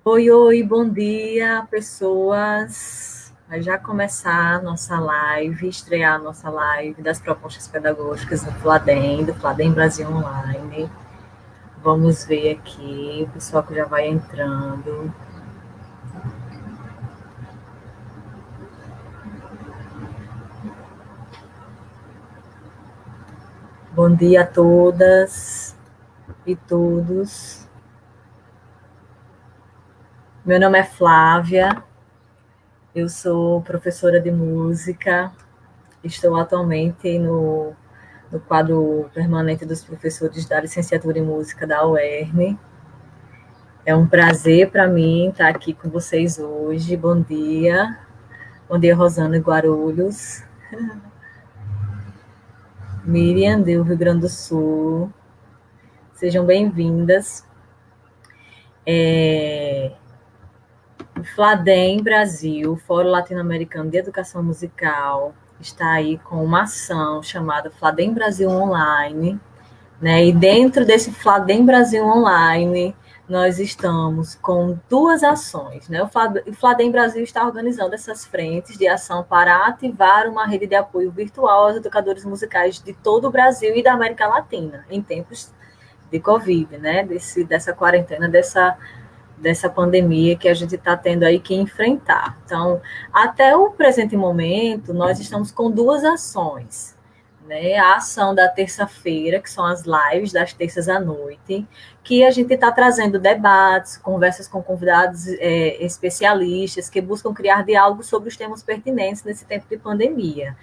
Oi, oi, bom dia, pessoas. Vai já começar a nossa live, estrear a nossa live das propostas pedagógicas do Fladem Brasil Online. Vamos ver aqui, o pessoal que já vai entrando. Bom dia a todas e todos. Meu nome é Flávia, eu sou professora de música, estou atualmente no quadro permanente dos professores da licenciatura em música da UERN. É um prazer para mim estar aqui com vocês hoje. Bom dia. Bom dia, Rosana Guarulhos. Miriam, do Rio Grande do Sul. Sejam bem-vindas. O Fladem Brasil, Fórum Latino-Americano de Educação Musical, está aí com uma ação chamada Fladem Brasil Online, né? E dentro desse Fladem Brasil Online, nós estamos com duas ações, né? O Fladem Brasil está organizando essas frentes de ação para ativar uma rede de apoio virtual aos educadores musicais de todo o Brasil e da América Latina, em tempos de Covid, né? Dessa quarentena, dessa pandemia que a gente está tendo aí que enfrentar. Então, até o presente momento, nós estamos com duas ações, né? A ação da terça-feira, que são as lives das terças à noite, que a gente está trazendo debates, conversas com convidados especialistas que buscam criar diálogos sobre os temas pertinentes nesse tempo de pandemia,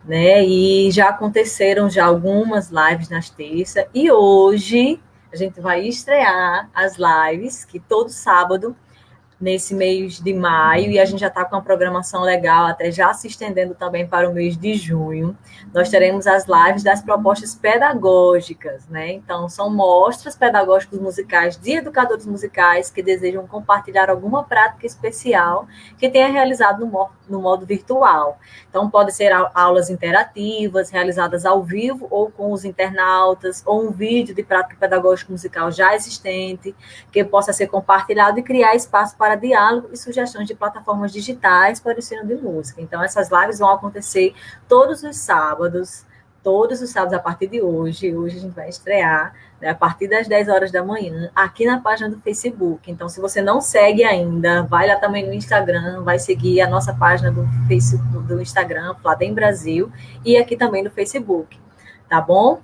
né? E já aconteceram já algumas lives nas terças, e hoje a gente vai estrear as lives, que todo sábado nesse mês de maio, e a gente já está com uma programação legal, até já se estendendo também para o mês de junho. Nós teremos as lives das propostas pedagógicas, né? Então, são mostras pedagógicas musicais de educadores musicais que desejam compartilhar alguma prática especial que tenha realizado no modo virtual. Então, pode ser aulas interativas, realizadas ao vivo ou com os internautas, ou um vídeo de prática pedagógica musical já existente, que possa ser compartilhado e criar espaço para diálogo e sugestões de plataformas digitais para o ensino de música. Então, essas lives vão acontecer todos os sábados a partir de hoje. Hoje a gente vai estrear, né, a partir das 10 horas da manhã, aqui na página do Facebook. Então, se você não segue ainda, vai lá também no Instagram, vai seguir a nossa página do Facebook, do Instagram, Fladem Brasil, e aqui também no Facebook, tá bom?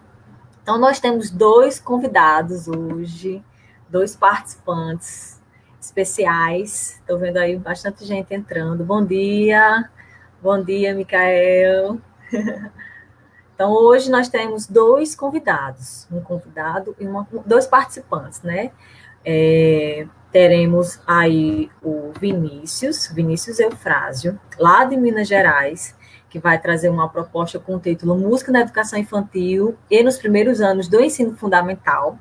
Então, nós temos dois convidados hoje, dois participantes especiais. Estou vendo aí bastante gente entrando. Bom dia, Micael. Então, hoje nós temos dois convidados, um convidado e dois participantes, né? Teremos aí o Vinícius Eufrásio, lá de Minas Gerais, que vai trazer uma proposta com o título Música na Educação Infantil e nos Primeiros Anos do Ensino Fundamental.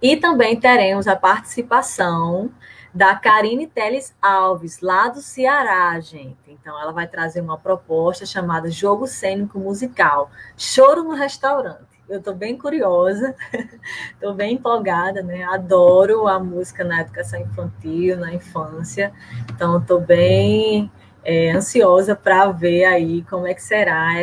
E também teremos a participação da Karine Teles Alves, lá do Ceará, gente. Então, ela vai trazer uma proposta chamada Jogo Cênico Musical, Choro no Restaurante. Eu estou bem curiosa, estou bem empolgada, né? Adoro a música na educação infantil, na infância. Então, estou bem ansiosa para ver aí como é que será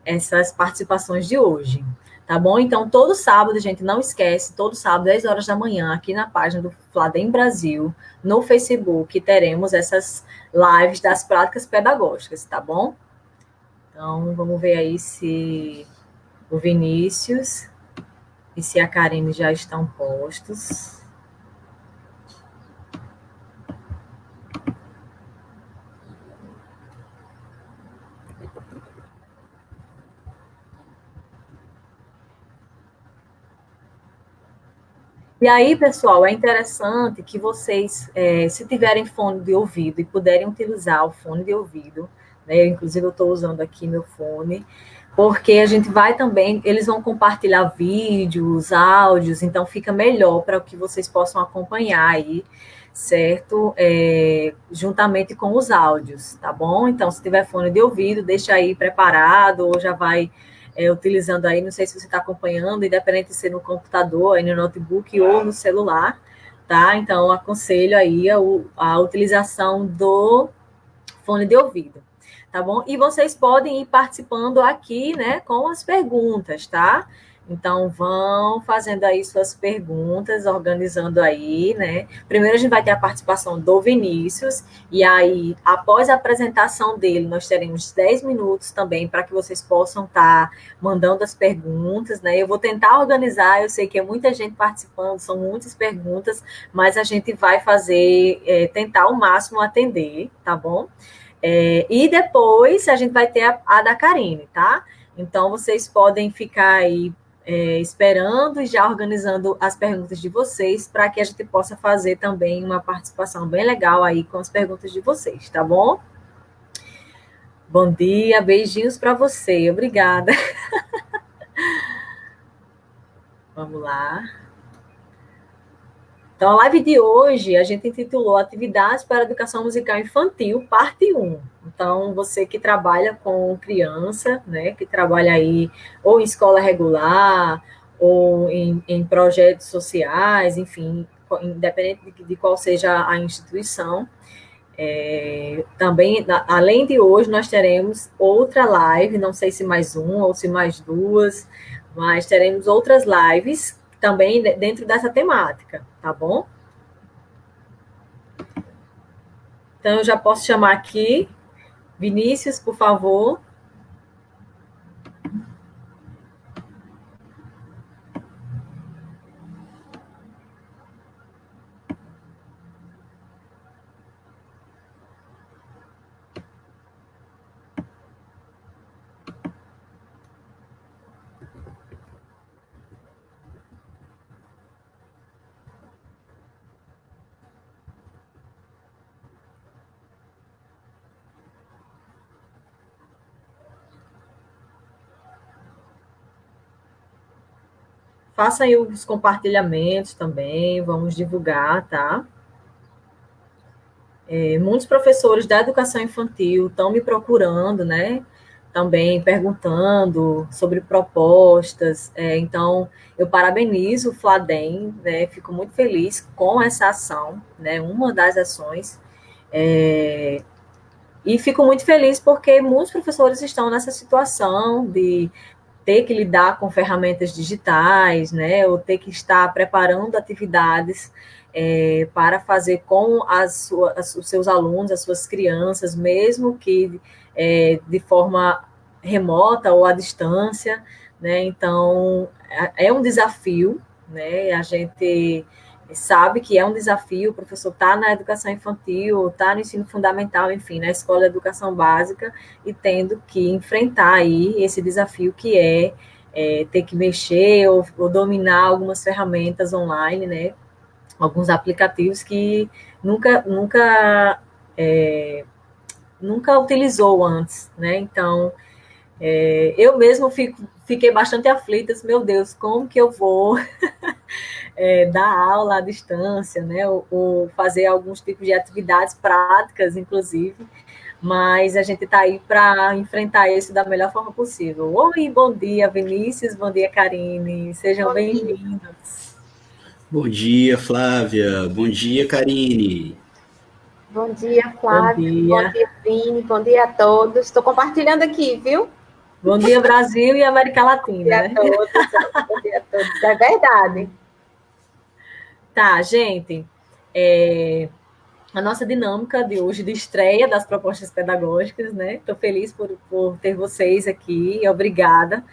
essas participações de hoje. Tá bom? Então, todo sábado, gente, não esquece, todo sábado, 10 horas da manhã, aqui na página do Fladem Brasil, no Facebook, teremos essas lives das práticas pedagógicas, tá bom? Então, vamos ver aí se o Vinícius e se a Karine já estão postos. E aí, pessoal, é interessante que vocês, se tiverem fone de ouvido e puderem utilizar o fone de ouvido, né? Inclusive, eu estou usando aqui meu fone, porque a gente vai também, eles vão compartilhar vídeos, áudios, então fica melhor para que vocês possam acompanhar aí, certo? Juntamente com os áudios, tá bom? Então, se tiver fone de ouvido, deixa aí preparado, ou já vai utilizando aí, não sei se você está acompanhando, independente de ser no computador, aí no notebook ou no celular, tá? Então, aconselho aí a utilização do fone de ouvido, tá bom? E vocês podem ir participando aqui, né, com as perguntas, tá? Então, vão fazendo aí suas perguntas, organizando aí, né? Primeiro a gente vai ter a participação do Vinícius, e aí, após a apresentação dele, nós teremos 10 minutos também para que vocês possam estar mandando as perguntas, né? Eu vou tentar organizar, eu sei que é muita gente participando, são muitas perguntas, mas a gente vai fazer, tentar ao máximo atender, tá bom? E depois a gente vai ter a da Karine, tá? Então, vocês podem ficar aí esperando e já organizando as perguntas de vocês para que a gente possa fazer também uma participação bem legal aí com as perguntas de vocês, tá bom? Bom dia, beijinhos para você, obrigada. Vamos lá. Então, a live de hoje a gente intitulou Atividades para a Educação Musical Infantil, parte 1. Então, você que trabalha com criança, né, que trabalha aí ou em escola regular, ou em projetos sociais, enfim, independente de qual seja a instituição. Também, além de hoje, nós teremos outra live, não sei se mais uma ou se mais duas, mas teremos outras lives também dentro dessa temática, tá bom? Então, eu já posso chamar aqui Vinícius, por favor. Faça aí os compartilhamentos também, vamos divulgar, tá? Muitos professores da educação infantil estão me procurando, né? Também perguntando sobre propostas. Então, eu parabenizo o Fladem, né? Fico muito feliz com essa ação, né? Uma das ações. E fico muito feliz porque muitos professores estão nessa situação de ter que lidar com ferramentas digitais, né, ou ter que estar preparando atividades para fazer com os seus alunos, as suas crianças, mesmo que de forma remota ou à distância, né, então é um desafio, né, a gente sabe que é um desafio, o professor está na educação infantil, está no ensino fundamental, enfim, na escola de educação básica, e tendo que enfrentar aí esse desafio que ter que mexer ou dominar algumas ferramentas online, né? Alguns aplicativos que nunca utilizou antes, né? Então, eu mesmo fiquei bastante aflita, meu Deus, como que eu vou dar aula à distância, né? Ou fazer alguns tipos de atividades práticas, inclusive, mas a gente está aí para enfrentar isso da melhor forma possível. Oi, bom dia, Vinícius, bom dia, Karine, sejam bem-vindos. Bom dia, Flávia, bom dia, Karine. Bom dia, Flávia, bom dia, Vini, bom dia a todos. Estou compartilhando aqui, viu? Bom dia, Brasil e América Latina. Bom dia a todos, bom dia a todos, é verdade. Tá, gente, a nossa dinâmica de hoje de estreia das propostas pedagógicas, né? Estou feliz por ter vocês aqui, obrigada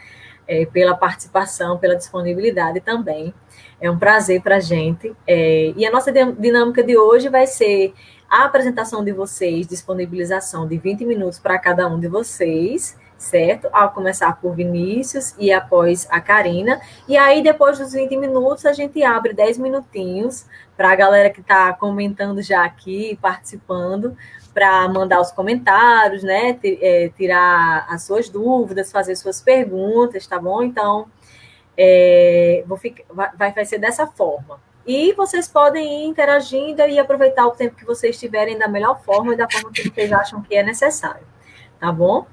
pela participação, pela disponibilidade também. É um prazer para a gente. E a nossa dinâmica de hoje vai ser a apresentação de vocês, disponibilização de 20 minutos para cada um de vocês, certo? Ao começar por Vinícius e após a Karina. E aí, depois dos 20 minutos, a gente abre 10 minutinhos para a galera que está comentando já aqui, participando, para mandar os comentários, né? Tirar as suas dúvidas, fazer suas perguntas, tá bom? Então, vai ser dessa forma. E vocês podem ir interagindo e aproveitar o tempo que vocês tiverem da melhor forma e da forma que vocês acham que é necessário, tá bom?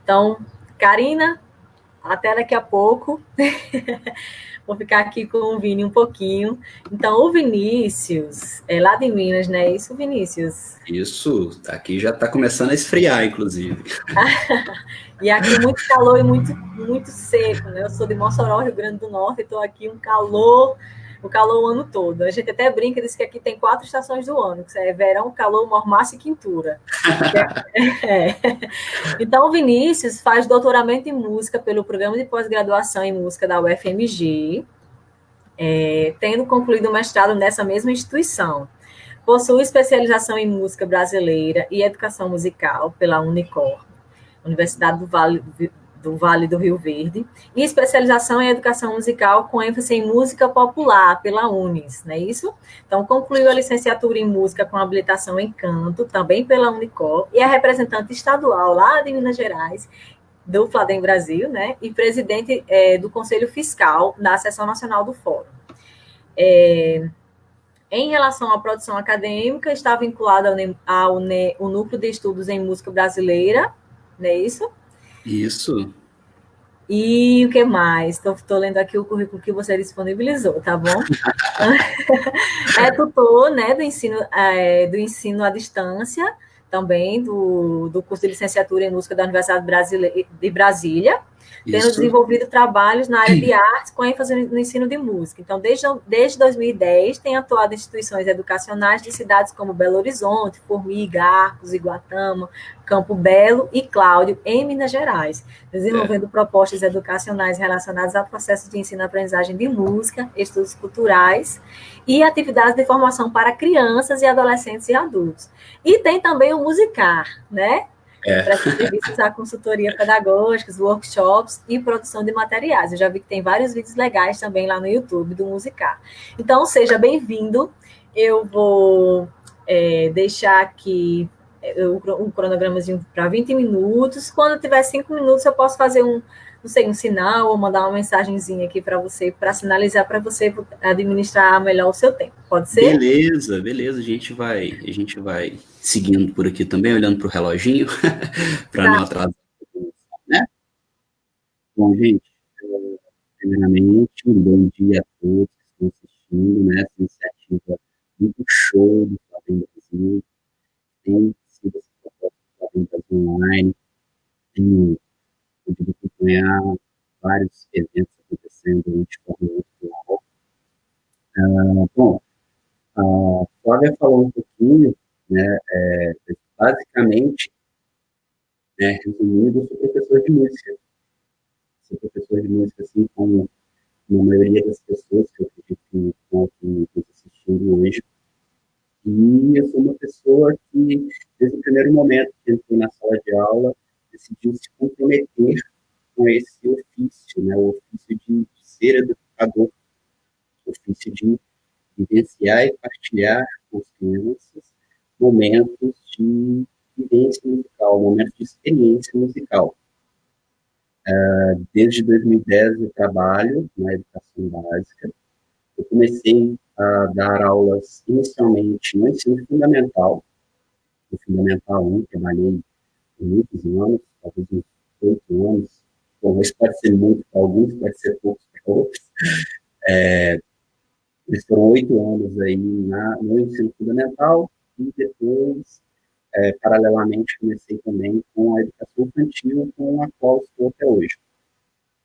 Então, Karina? até daqui a pouco. Vou ficar aqui com o Vini um pouquinho. Então, o Vinícius, é lá de Minas, né? Isso, Vinícius? Isso, aqui já está começando a esfriar, inclusive. E aqui muito calor e muito seco, né? Eu sou de Mossoró, Rio Grande do Norte, e estou aqui o calor o ano todo. A gente até brinca e diz que aqui tem 4 estações do ano, que é verão, calor, mormaço e quintura. É. Então, o Vinícius faz doutoramento em música pelo Programa de Pós-Graduação em Música da UFMG, tendo concluído o mestrado nessa mesma instituição. Possui especialização em música brasileira e educação musical pela Unicor, Universidade do Vale do Rio Verde, e especialização em educação musical com ênfase em música popular pela Unis, não é isso? Então, concluiu a licenciatura em música com habilitação em canto, também pela Unicor, e é representante estadual lá de Minas Gerais, do Fladem Brasil, né? E presidente do Conselho Fiscal da Seção Nacional do Fórum. Em relação à produção acadêmica, está vinculado ao Núcleo de Estudos em Música Brasileira, não é isso? Isso. E o que mais? Estou lendo aqui o currículo que você disponibilizou, tá bom? É tutor, né, do ensino à distância, também do curso de licenciatura em música da Universidade de Brasília, tendo desenvolvido trabalhos na área de artes com ênfase no ensino de música. Então, desde 2010, tem atuado em instituições educacionais de cidades como Belo Horizonte, Formiga, Arcos, Iguatama, Campo Belo e Cláudio, em Minas Gerais, desenvolvendo propostas educacionais relacionadas ao processo de ensino-aprendizagem de música, estudos culturais e atividades de formação para crianças e adolescentes e adultos. E tem também o Musicar, né? Presta serviços à consultoria pedagógica, workshops e produção de materiais. Eu já vi que tem vários vídeos legais também lá no YouTube do Musicar. Então, seja bem-vindo. Eu vou deixar aqui um cronogramazinho para 20 minutos. Quando tiver 5 minutos, eu posso fazer um sinal ou mandar uma mensagenzinha aqui para você, para sinalizar para você administrar melhor o seu tempo. Pode ser? Beleza. A gente vai seguindo por aqui também, olhando para o reloginho, para não atrasar, né? Bom, gente, primeiramente, um bom dia a todos que estão assistindo, né? Essa iniciativa muito show do Fladem Brasil. Tem sido essa proposta do Fladem Brasil online. Tenho podido acompanhar vários eventos acontecendo de forma virtual. Bom, a Flávia falou um pouquinho, né, basicamente, né, resumindo, eu sou professor de música. Sou professor de música, assim como a maioria das pessoas que eu acredito que estão assistindo hoje. E eu sou uma pessoa que, desde o primeiro momento que entrei na sala de aula, decidiu se comprometer com esse ofício, né, o ofício de ser educador, o ofício de vivenciar e partilhar com as crianças momentos de vivência musical, momentos de experiência musical. Desde 2010 eu trabalho na educação básica. Eu comecei a dar aulas inicialmente no ensino fundamental, no Fundamental 1, trabalhei muitos anos, talvez uns 8 anos. Bom, isso pode ser muito para alguns, pode ser pouco para outros. Eles foram 8 anos aí no ensino fundamental e depois, paralelamente, comecei também com a educação infantil, com a qual estou até hoje.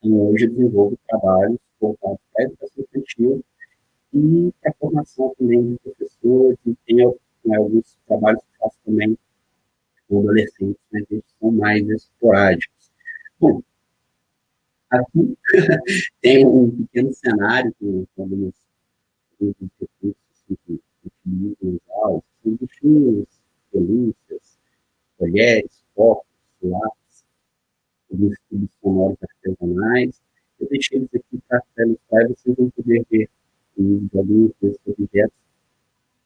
Então, hoje eu desenvolvo trabalhos voltados para a educação infantil e para a formação também de professores, e tem alguns trabalhos que faço também com adolescentes, mas eles são mais esporádicos. Bom, aqui tem um pequeno cenário com alguns recursos que utilizam os áudios, são bichinhos, pelúcias, colheres, copos, lápis, alguns tubos sonoros artesanais. Eu deixei eles aqui para ilustrar e vocês vão poder ver de alguns desses objetos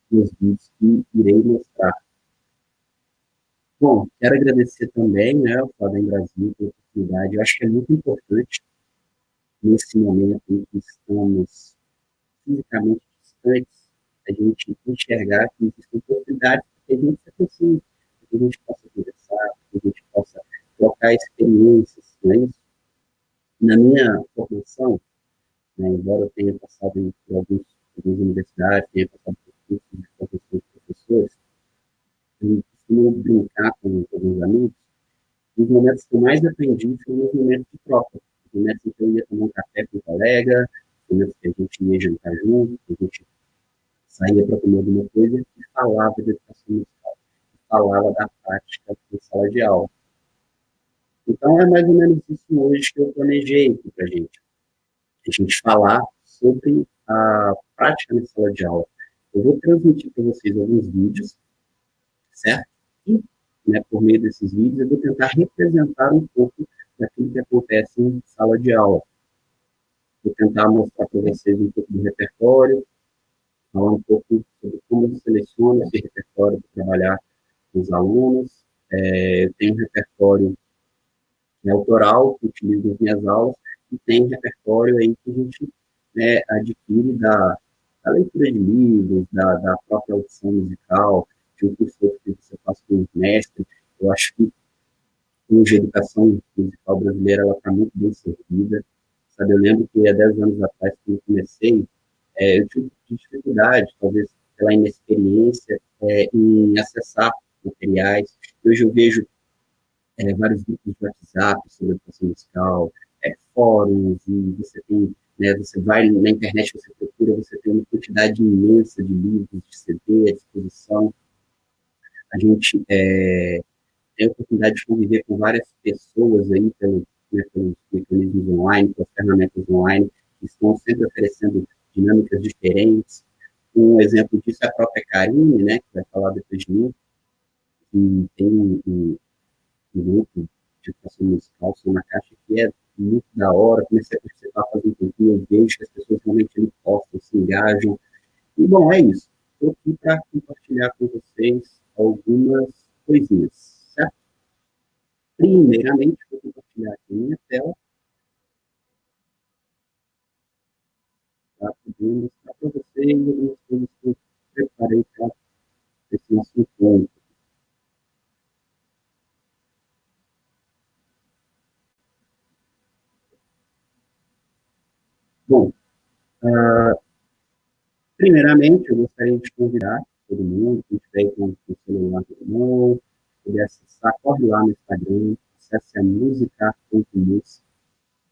nos vídeos que irei mostrar. Bom, quero agradecer também, né, o Fladem Brasil pela oportunidade. Eu acho que é muito importante, nesse momento em que estamos fisicamente distantes, a gente enxergar que existem oportunidades para que a gente se aproxime, para que a gente possa conversar, para que a gente possa trocar experiências, não é isso? Na minha formação, né, embora eu tenha passado por algumas universidades, tenha passado por cursos de formação de professores, eu costumo brincar com alguns amigos. Os momentos que eu mais aprendi foram os momentos de troca. Os momentos em que eu ia tomar um café com um colega, os momentos que a gente ia jantar junto, que a gente saía para comer alguma coisa e falava de educação musical, falava da prática em sala de aula. Então, é mais ou menos isso hoje que eu planejei para a gente. A gente falar sobre a prática na sala de aula. Eu vou transmitir para vocês alguns vídeos, certo? E, né, por meio desses vídeos, eu vou tentar representar um pouco daquilo que acontece em sala de aula. Vou tentar mostrar para vocês um pouco do repertório, falar um pouco sobre como eu seleciono esse repertório para trabalhar com os alunos. Eu tenho um repertório autoral que utilizo nas minhas aulas e tem repertório aí que a gente, né, adquire da leitura de livros, da própria audição musical, de um curso que você faz com um mestre. Eu acho que hoje a educação musical brasileira ela está muito bem servida. Sabe, eu lembro que há 10 anos atrás, quando eu comecei, eu tive dificuldade, talvez pela inexperiência, em acessar materiais. Hoje eu vejo vários grupos de WhatsApp sobre educação musical, fóruns, e você tem, né, você vai na internet, você procura, você tem uma quantidade imensa de livros, de CD à disposição. A gente tem a oportunidade de conviver com várias pessoas aí pelos mecanismos online, pelas ferramentas online, que estão sempre oferecendo dinâmicas diferentes. Um exemplo disso é a própria Karine, né, que vai falar depois de mim, que tem um grupo de educação musical, Som na Caixa, que é muito da hora. Comecei a participar, fazer um pouquinho, eu vejo que as pessoas realmente postam, se engajam. E, bom, é isso. Estou aqui para compartilhar com vocês algumas coisinhas, certo? Primeiramente, vou compartilhar aqui a minha tela, para poder mostrar para vocês algumas coisas que eu preparei para esse nosso encontro. Bom, primeiramente, eu gostaria de convidar todo mundo, que estiver com o celular na mão, poder acessar, corre lá no Instagram, acesse a musicar.mus,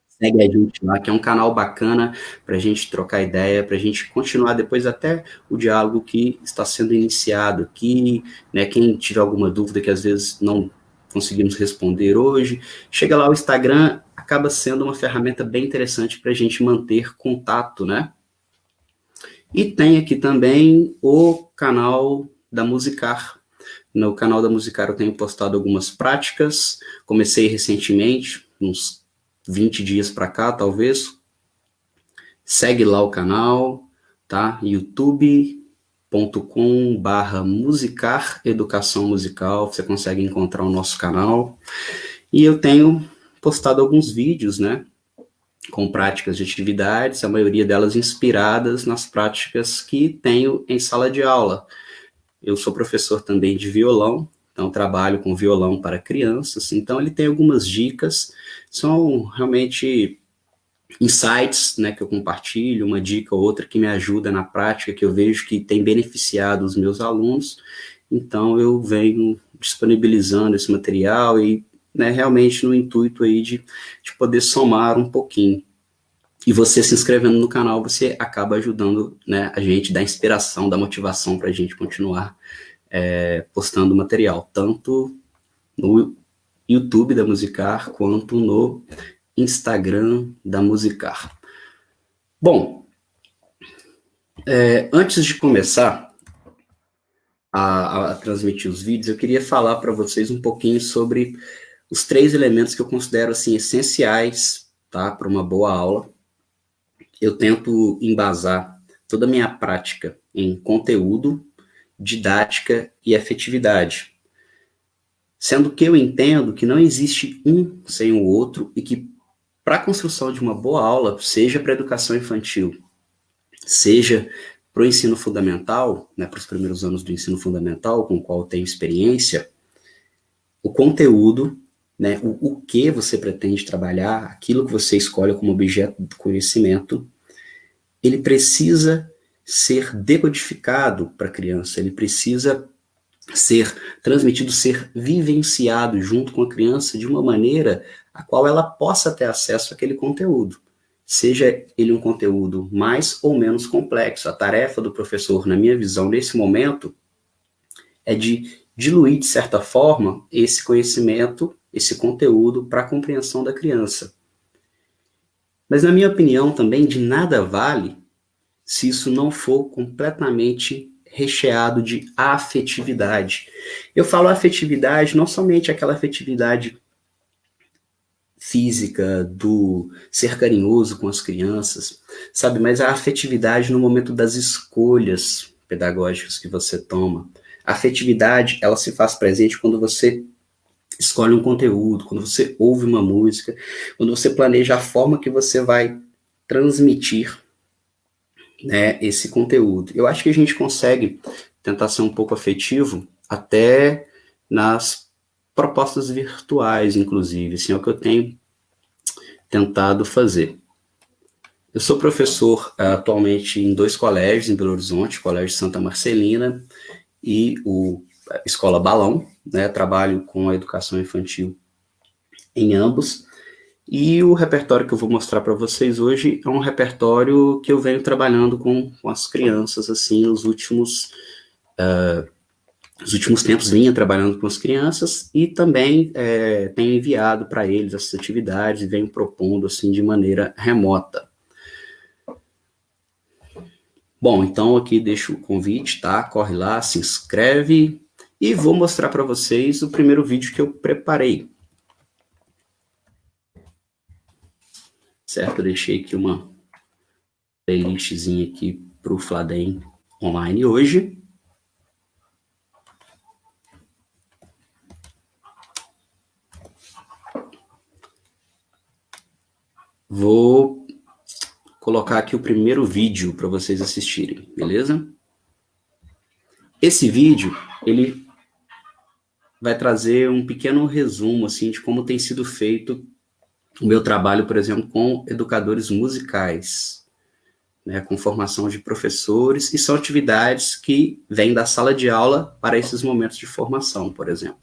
segue a gente lá, que é um canal bacana para a gente trocar ideia, para a gente continuar depois até o diálogo que está sendo iniciado aqui, né, quem tiver alguma dúvida que às vezes não conseguimos responder hoje, chega lá, o Instagram acaba sendo uma ferramenta bem interessante para a gente manter contato, né? E tem aqui também o canal da Musicar. No canal da Musicar eu tenho postado algumas práticas, comecei recentemente, uns 20 dias para cá, talvez. Segue lá o canal, tá? youtube.com/musicar educação musical, você consegue encontrar o nosso canal. E eu tenho postado alguns vídeos, né? Com práticas de atividades, a maioria delas inspiradas nas práticas que tenho em sala de aula. Eu sou professor também de violão, então trabalho com violão para crianças, então ele tem algumas dicas, são realmente insights, né, que eu compartilho, uma dica ou outra que me ajuda na prática, que eu vejo que tem beneficiado os meus alunos, então eu venho disponibilizando esse material e, né, realmente no intuito aí de poder somar um pouquinho. E você se inscrevendo no canal, você acaba ajudando, né, a gente, dá inspiração, dá motivação para a gente continuar postando material, tanto no YouTube da Musicar, quanto no Instagram da Musicar. Bom, antes de começar a transmitir os vídeos, eu queria falar para vocês um pouquinho sobre os 3 elementos que eu considero assim, essenciais, tá, para uma boa aula. Eu tento embasar toda a minha prática em conteúdo, didática e afetividade. Sendo que eu entendo que não existe um sem o outro e que para a construção de uma boa aula, seja para a educação infantil, seja para o ensino fundamental, né, para os primeiros anos do ensino fundamental, com o qual eu tenho experiência, o conteúdo né, o que você pretende trabalhar, aquilo que você escolhe como objeto do conhecimento, ele precisa ser decodificado para a criança, ele precisa ser transmitido, ser vivenciado junto com a criança de uma maneira a qual ela possa ter acesso àquele conteúdo. Seja ele um conteúdo mais ou menos complexo. A tarefa do professor, na minha visão, nesse momento, é de diluir, de certa forma, esse conhecimento, esse conteúdo para a compreensão da criança. Mas, na minha opinião, também, de nada vale se isso não for completamente recheado de afetividade. Eu falo afetividade, não somente aquela afetividade física, do ser carinhoso com as crianças, sabe? Mas a afetividade no momento das escolhas pedagógicas que você toma. A afetividade, ela se faz presente quando você escolhe um conteúdo, quando você ouve uma música, quando você planeja a forma que você vai transmitir, né, esse conteúdo. Eu acho que a gente consegue tentar ser um pouco afetivo até nas propostas virtuais, inclusive, assim, é o que eu tenho tentado fazer. Eu sou professor atualmente em 2 colégios em Belo Horizonte, o Colégio Santa Marcelina e o Escola Balão, né? Trabalho com a educação infantil em ambos. E o repertório que eu vou mostrar para vocês hoje é um repertório que eu venho trabalhando com as crianças, assim, nos últimos tempos vinha trabalhando com as crianças e também tenho enviado para eles essas atividades e venho propondo, assim, de maneira remota. Bom, então aqui deixo o convite, tá? Corre lá, se inscreve e vou mostrar para vocês o primeiro vídeo que eu preparei. Certo? Eu deixei aqui uma playlistzinha aqui para o Fladem Online hoje. Vou colocar aqui o primeiro vídeo para vocês assistirem, beleza? Esse vídeo, ele vai trazer um pequeno resumo, assim, de como tem sido feito o meu trabalho, por exemplo, com educadores musicais, né, com formação de professores, e são atividades que vêm da sala de aula para esses momentos de formação, por exemplo.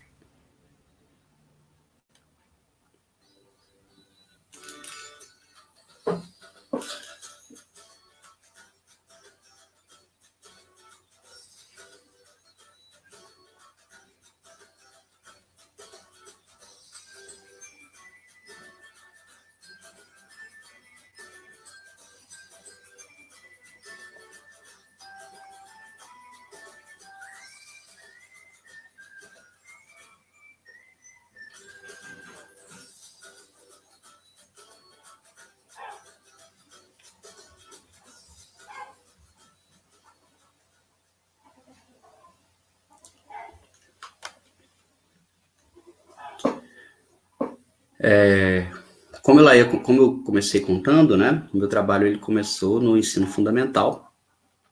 Como eu comecei contando, né, o meu trabalho ele começou no ensino fundamental.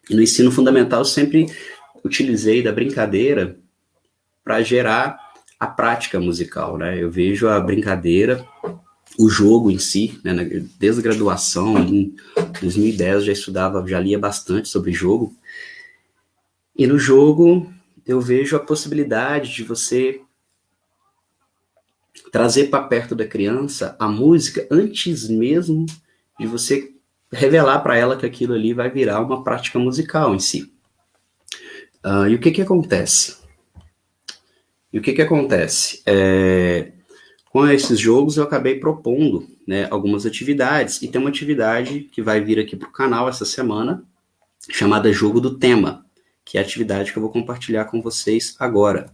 E no ensino fundamental eu sempre utilizei da brincadeira para gerar a prática musical, né? Eu vejo a brincadeira, o jogo em si, né, desde a graduação, em 2010 eu já estudava, já lia bastante sobre jogo. E no jogo eu vejo a possibilidade de você trazer para perto da criança a música antes mesmo de você revelar para ela que aquilo ali vai virar uma prática musical em si. E o que acontece? Com esses jogos eu acabei propondo, né, algumas atividades, e tem uma atividade que vai vir aqui para o canal essa semana, chamada Jogo do Tema, que é a atividade que eu vou compartilhar com vocês agora.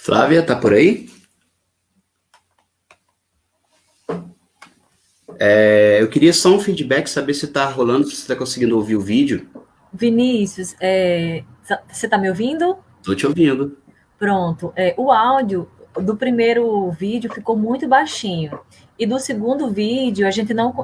Flávia, tá por aí? Eu queria só um feedback, saber se tá rolando, se você tá conseguindo ouvir o vídeo. Vinícius, você está me ouvindo? Tô te ouvindo. Pronto. O áudio do primeiro vídeo ficou muito baixinho. E do segundo vídeo,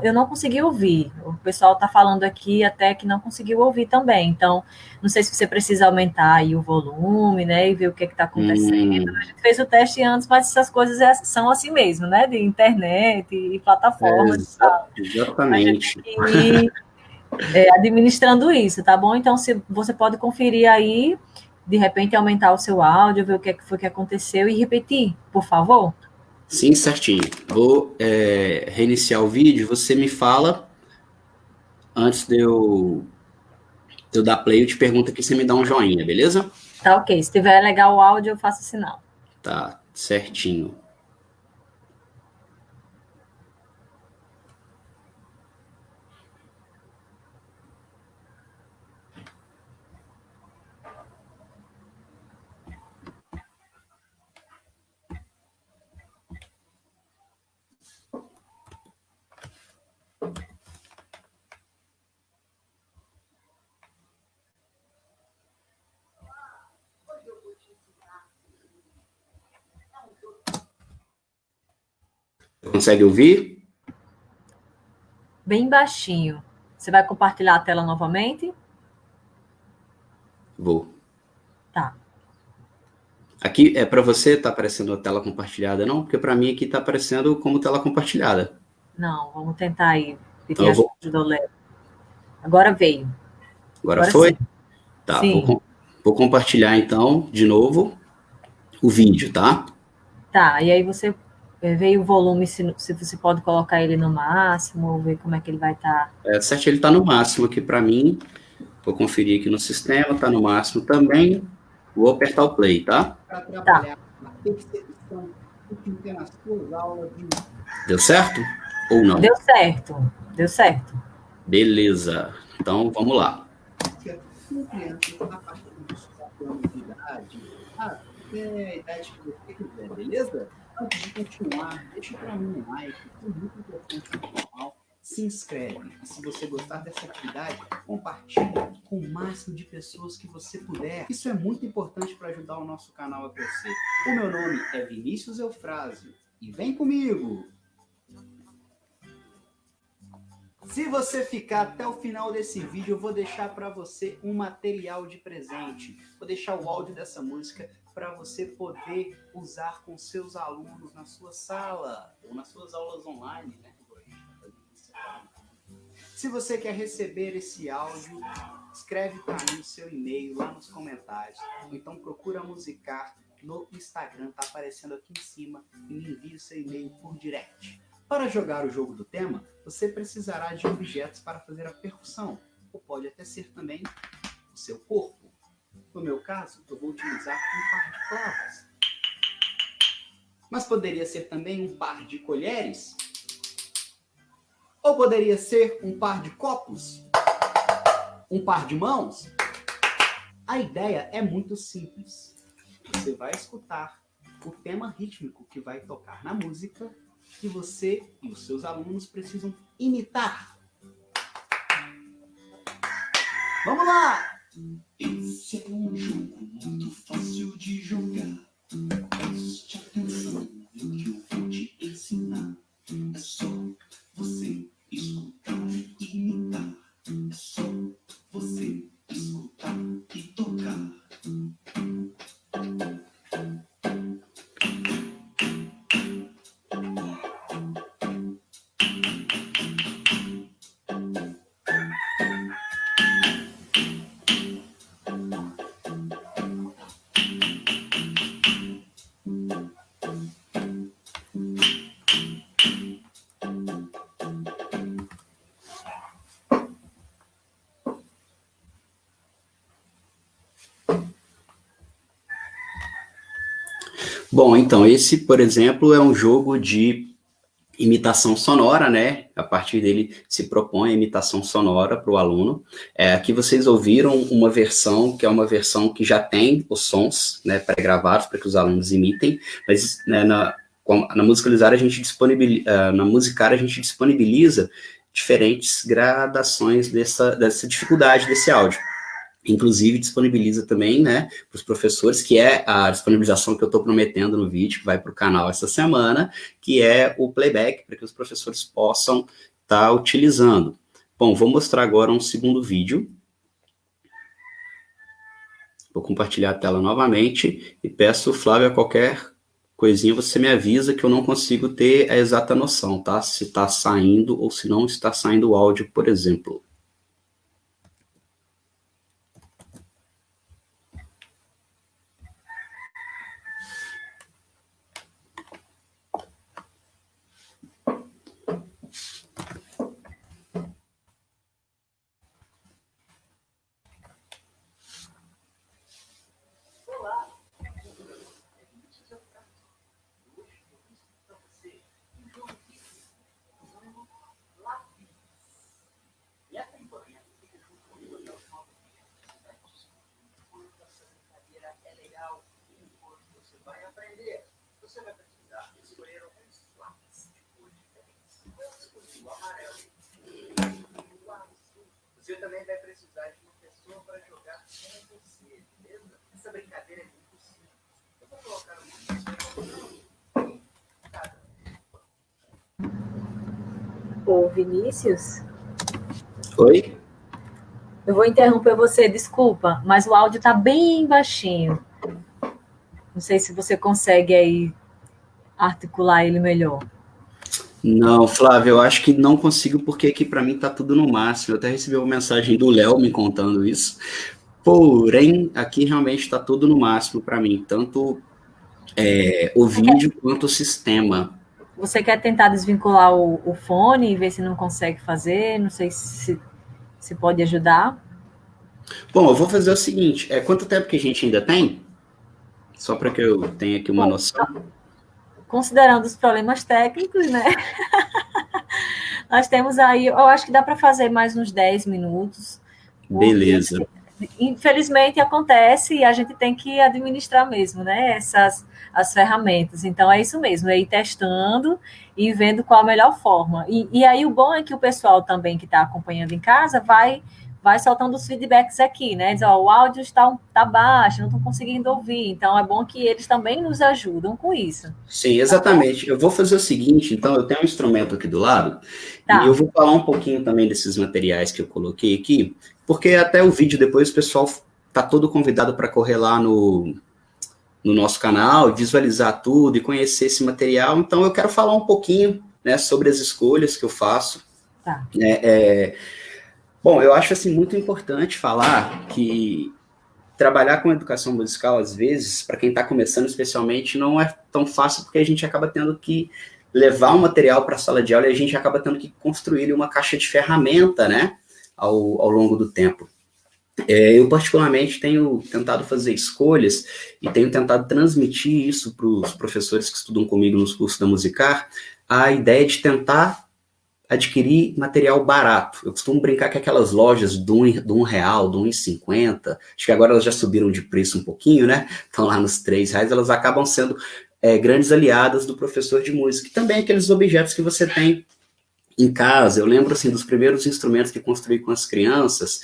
eu não consegui ouvir. O pessoal está falando aqui até que não conseguiu ouvir também. Então, não sei se você precisa aumentar aí o volume, né? E ver o que está acontecendo. A gente fez o teste antes, mas essas coisas são assim mesmo, né? De internet e plataformas e tal. Exatamente. A gente tem que ir administrando isso, tá bom? Então, se você pode conferir aí, de repente aumentar o seu áudio, ver o que foi que aconteceu e repetir, por favor. Sim, certinho. Vou reiniciar o vídeo. Você me fala, antes de eu dar play, eu te pergunto aqui, você me dá um joinha, beleza? Tá ok. Se tiver legal o áudio, eu faço sinal. Tá, certinho. Consegue ouvir? Bem baixinho. Você vai compartilhar a tela novamente? Vou. Tá. Aqui é para você, tá aparecendo a tela compartilhada, não? Porque para mim aqui tá aparecendo como tela compartilhada. Não, vamos tentar aí. Pedir Então, ajuda do Léo. Agora veio. Agora foi? Sim. Tá, Sim. vou compartilhar então, de novo, o vídeo, tá? Tá, e aí você veio o volume, se você pode colocar ele no máximo, ou ver como é que ele vai estar. Certo, ele tá no máximo aqui para mim. Vou conferir aqui no sistema, tá no máximo também. Vou apertar o play, tá? Tá. Deu certo? Ou não? Deu certo. Deu certo. Beleza. Então, vamos lá. Até a idade que você quiser, beleza? Antes de continuar, deixa para mim um like, é muito importante no canal. Se inscreve. E se você gostar dessa atividade, compartilha com o máximo de pessoas que você puder. Isso é muito importante para ajudar o nosso canal a crescer. O meu nome é Vinícius Eufrásio e vem comigo! Se você ficar até o final desse vídeo, eu vou deixar para você um material de presente. Vou deixar o áudio dessa música para você poder usar com seus alunos na sua sala ou nas suas aulas online, né? Se você quer receber esse áudio, escreve para mim o seu e-mail lá nos comentários, ou então procura Musicar no Instagram, tá aparecendo aqui em cima, e me envie o seu e-mail por direct. Para jogar o jogo do tema, você precisará de objetos para fazer a percussão, ou pode até ser também o seu corpo. No meu caso, eu vou utilizar um par de clavos. Mas poderia ser também um par de colheres? Ou poderia ser um par de copos? Um par de mãos? A ideia é muito simples. Você vai escutar o tema rítmico que vai tocar na música que você e os seus alunos precisam imitar. Vamos lá! Esse é um jogo muito fácil de jogar. Preste atenção no que eu vou te ensinar. É só você escutar e imitar. É só você escutar e tocar. Bom, então, esse, por exemplo, é um jogo de imitação sonora, né? A partir dele se propõe a imitação sonora para o aluno. Aqui vocês ouviram uma versão que é uma versão que já tem os sons, né, pré-gravados para que os alunos imitem, mas, né, na Musicalizar a gente disponibiliza diferentes gradações dessa dificuldade desse áudio. Inclusive, disponibiliza também, né, para os professores, que é a disponibilização que eu estou prometendo no vídeo, que vai para o canal essa semana, que é o playback, para que os professores possam estar utilizando. Bom, vou mostrar agora um segundo vídeo. Vou compartilhar a tela novamente e peço, Flávia, qualquer coisinha você me avisa que eu não consigo ter a exata noção, tá? Se está saindo ou se não está saindo o áudio, por exemplo. Você também vai precisar de uma pessoa para jogar com você, beleza? Essa brincadeira é muito simples. Eu vou colocar Ô, Vinícius, Oi? eu vou interromper você, desculpa, mas o áudio está bem baixinho. Não sei se você consegue aí articular ele melhor. Não, Flávio, eu acho que não consigo porque aqui para mim tá tudo no máximo. Eu até recebi uma mensagem do Léo me contando isso. Porém, aqui realmente está tudo no máximo para mim, tanto o vídeo quanto o sistema. Você quer tentar desvincular o fone e ver se não consegue fazer? Não sei se pode ajudar. Bom, eu vou fazer o seguinte, quanto tempo que a gente ainda tem? Só para que eu tenha aqui uma noção. Considerando os problemas técnicos, né? Nós temos aí, eu acho que dá para fazer mais uns 10 minutos. Beleza. Infelizmente acontece e a gente tem que administrar mesmo, né? As ferramentas. Então é isso mesmo, é ir testando e vendo qual a melhor forma. E aí o bom é que o pessoal também que está acompanhando em casa vai soltando os feedbacks aqui, né? Diz, ó, o áudio está baixo, não estou conseguindo ouvir. Então é bom que eles também nos ajudam com isso. Sim, exatamente. Eu vou fazer o seguinte, então eu tenho um instrumento aqui do lado, Tá. e eu vou falar um pouquinho também desses materiais que eu coloquei aqui, porque até o vídeo depois o pessoal tá todo convidado para correr lá no nosso canal, visualizar tudo e conhecer esse material. Então eu quero falar um pouquinho, né, sobre as escolhas que eu faço. Tá. Bom, eu acho assim muito importante falar que trabalhar com educação musical, às vezes, para quem está começando especialmente, não é tão fácil, porque a gente acaba tendo que levar um material para a sala de aula e a gente acaba tendo que construir uma caixa de ferramenta, né, ao longo do tempo. Eu, particularmente, tenho tentado fazer escolhas e tenho tentado transmitir isso para os professores que estudam comigo nos cursos da Musicar, a ideia de tentar adquirir material barato. Eu costumo brincar que aquelas lojas do R$1, do R$1,50, acho que agora elas já subiram de preço um pouquinho, né? Estão lá nos R$3, elas acabam sendo grandes aliadas do professor de música. E também aqueles objetos que você tem em casa. Eu lembro, assim, dos primeiros instrumentos que construí com as crianças,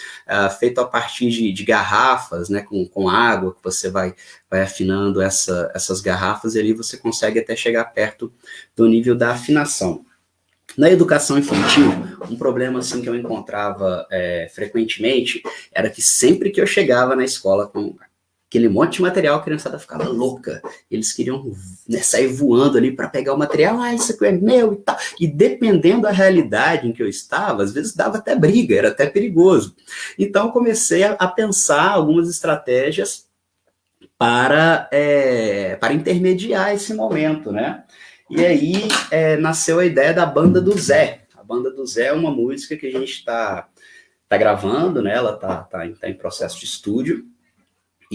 feito a partir de garrafas, né, com água, que você vai afinando essas garrafas, e ali você consegue até chegar perto do nível da afinação. Na educação infantil, um problema assim que eu encontrava frequentemente era que sempre que eu chegava na escola com aquele monte de material, a criançada ficava louca. Eles queriam, né, sair voando ali para pegar o material. Isso aqui é meu e tal. E dependendo da realidade em que eu estava, às vezes dava até briga, era até perigoso. Então, comecei a pensar algumas estratégias para intermediar esse momento, né? E aí nasceu a ideia da Banda do Zé. A Banda do Zé é uma música que a gente está gravando, né? Ela tá em processo de estúdio.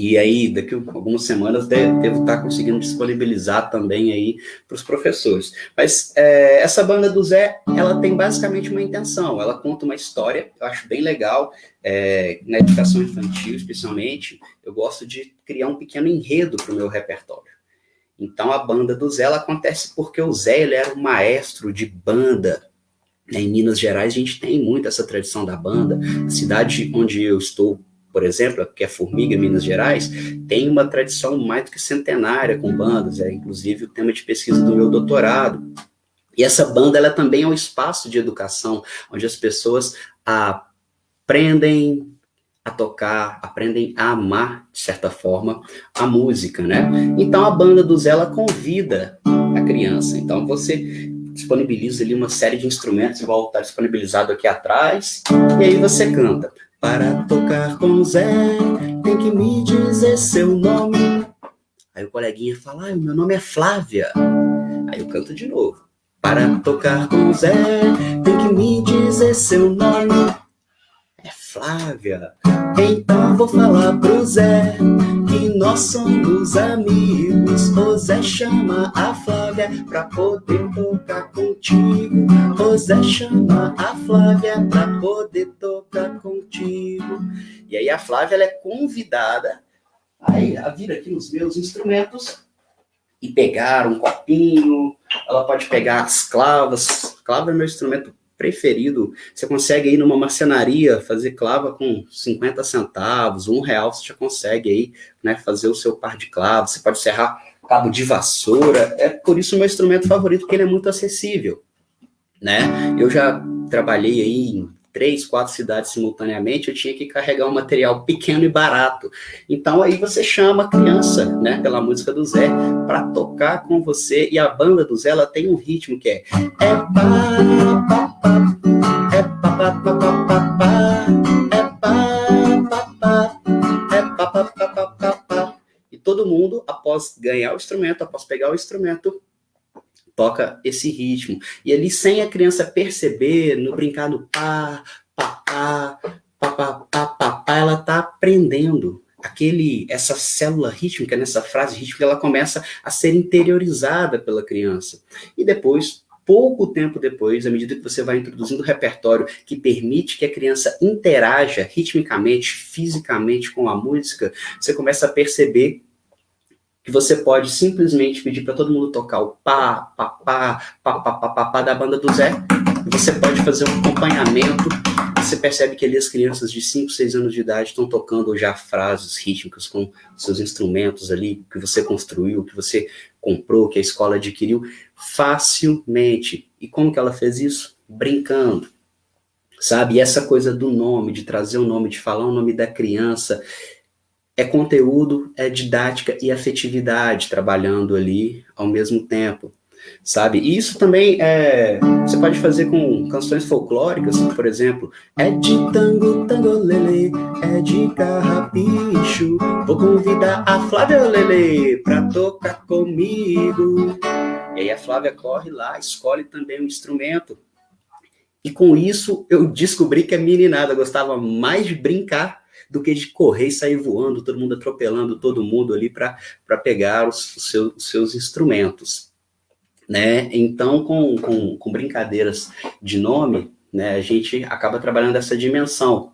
E aí, daqui a algumas semanas, devo estar conseguindo disponibilizar também aí para os professores. Mas essa banda do Zé, ela tem basicamente uma intenção. Ela conta uma história, eu acho bem legal, na educação infantil, especialmente. Eu gosto de criar um pequeno enredo para o meu repertório. Então, a banda do Zé, ela acontece porque o Zé, ele era um maestro de banda. Em Minas Gerais, a gente tem muito essa tradição da banda. A cidade onde eu estou, por exemplo, que é Formiga, Minas Gerais, tem uma tradição mais do que centenária com bandas, inclusive o tema de pesquisa do meu doutorado. E essa banda, ela também é um espaço de educação, onde as pessoas aprendem a tocar, aprendem a amar, de certa forma, a música, né? Então, a banda do Zé, ela convida a criança. Então, você disponibiliza ali uma série de instrumentos, igual está disponibilizado aqui atrás, e aí você canta. Para tocar com o Zé, tem que me dizer seu nome. Aí o coleguinha fala, meu nome é Flávia. Aí eu canto de novo. Para tocar com o Zé, tem que me dizer seu nome. É Flávia. Então vou falar pro Zé que nós somos amigos. O Zé chama a Flávia pra poder tocar contigo. O Zé chama a Flávia pra poder tocar contigo. E aí a Flávia, ela é convidada a vir aqui nos meus instrumentos e pegar um copinho. Ela pode pegar as clavas. Clava é meu instrumento preferido. Você consegue ir numa marcenaria fazer clava com 50 centavos, R$1, você já consegue aí, né, fazer o seu par de clavos. Você pode serrar cabo de vassoura. É por isso o meu instrumento favorito, porque ele é muito acessível, né? Eu já trabalhei aí em 3, 4 cidades simultaneamente, eu tinha que carregar um material pequeno e barato. Então aí você chama a criança, né, pela música do Zé, para tocar com você. E a banda do Zé, ela tem um ritmo que é e todo mundo, após ganhar o instrumento, após pegar o instrumento, toca esse ritmo. E ali, sem a criança perceber, no brincar do pá, pá, pá, pá, pá, pá, pá, pá, ela tá aprendendo essa célula rítmica, nessa frase rítmica, ela começa a ser interiorizada pela criança. E depois, pouco tempo depois, à medida que você vai introduzindo o repertório que permite que a criança interaja ritmicamente, fisicamente com a música, você começa a perceber que você pode simplesmente pedir para todo mundo tocar o pá, pá, pá, pá, pá, pá, pá, pá da banda do Zé. Você pode fazer um acompanhamento. Você percebe que ali as crianças de 5, 6 anos de idade estão tocando já frases rítmicas com seus instrumentos ali, que você construiu, que você comprou, que a escola adquiriu, facilmente. E como que ela fez isso? Brincando. Sabe? E essa coisa do nome, de trazer o nome, de falar o nome da criança, é conteúdo, é didática e afetividade trabalhando ali ao mesmo tempo, sabe? E isso também você pode fazer com canções folclóricas, por exemplo, é de tango, tango, lelê, é de carrapicho, vou convidar a Flávia, lelê, pra tocar comigo. E aí a Flávia corre lá, escolhe também um instrumento. E com isso eu descobri que a meninada gostava mais de brincar do que de correr e sair voando, todo mundo atropelando todo mundo ali para pegar os seus instrumentos, né? Então, com brincadeiras de nome, né, a gente acaba trabalhando essa dimensão.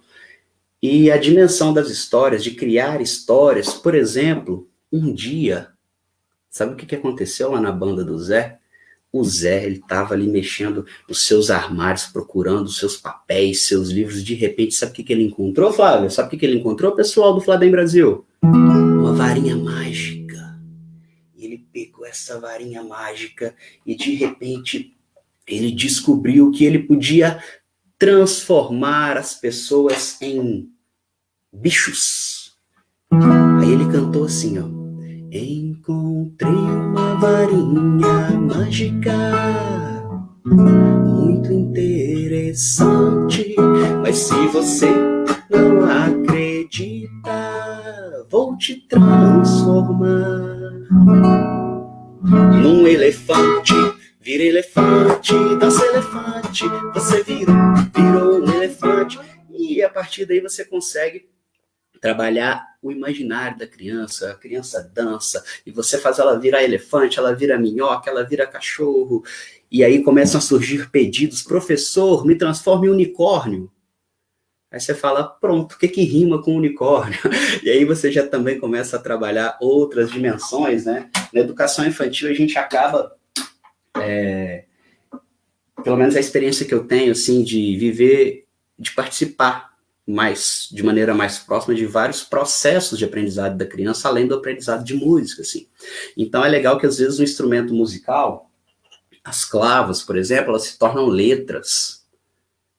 E a dimensão das histórias, de criar histórias, por exemplo, um dia, sabe o que aconteceu lá na banda do Zé? O Zé, ele estava ali mexendo nos seus armários, procurando seus papéis, seus livros. De repente, sabe o que ele encontrou, Flávia? Sabe o que ele encontrou, pessoal do Fladem Brasil? Uma varinha mágica. E ele pegou essa varinha mágica e, de repente, ele descobriu que ele podia transformar as pessoas em bichos. Aí ele cantou assim, ó. Encontrei uma varinha mágica, muito interessante, mas se você não acredita, vou te transformar num elefante. Vira elefante, dança elefante, você virou um elefante. E a partir daí você consegue trabalhar o imaginário da criança, a criança dança, e você faz ela virar elefante, ela vira minhoca, ela vira cachorro, e aí começam a surgir pedidos, professor, me transforme em unicórnio. Aí você fala, pronto, o que rima com unicórnio? E aí você já também começa a trabalhar outras dimensões, né? Na educação infantil a gente acaba, pelo menos a experiência que eu tenho, assim, de viver, de participar de maneira mais próxima de vários processos de aprendizado da criança, além do aprendizado de música, assim. Então é legal que às vezes o instrumento musical, as clavas, por exemplo, elas se tornam letras,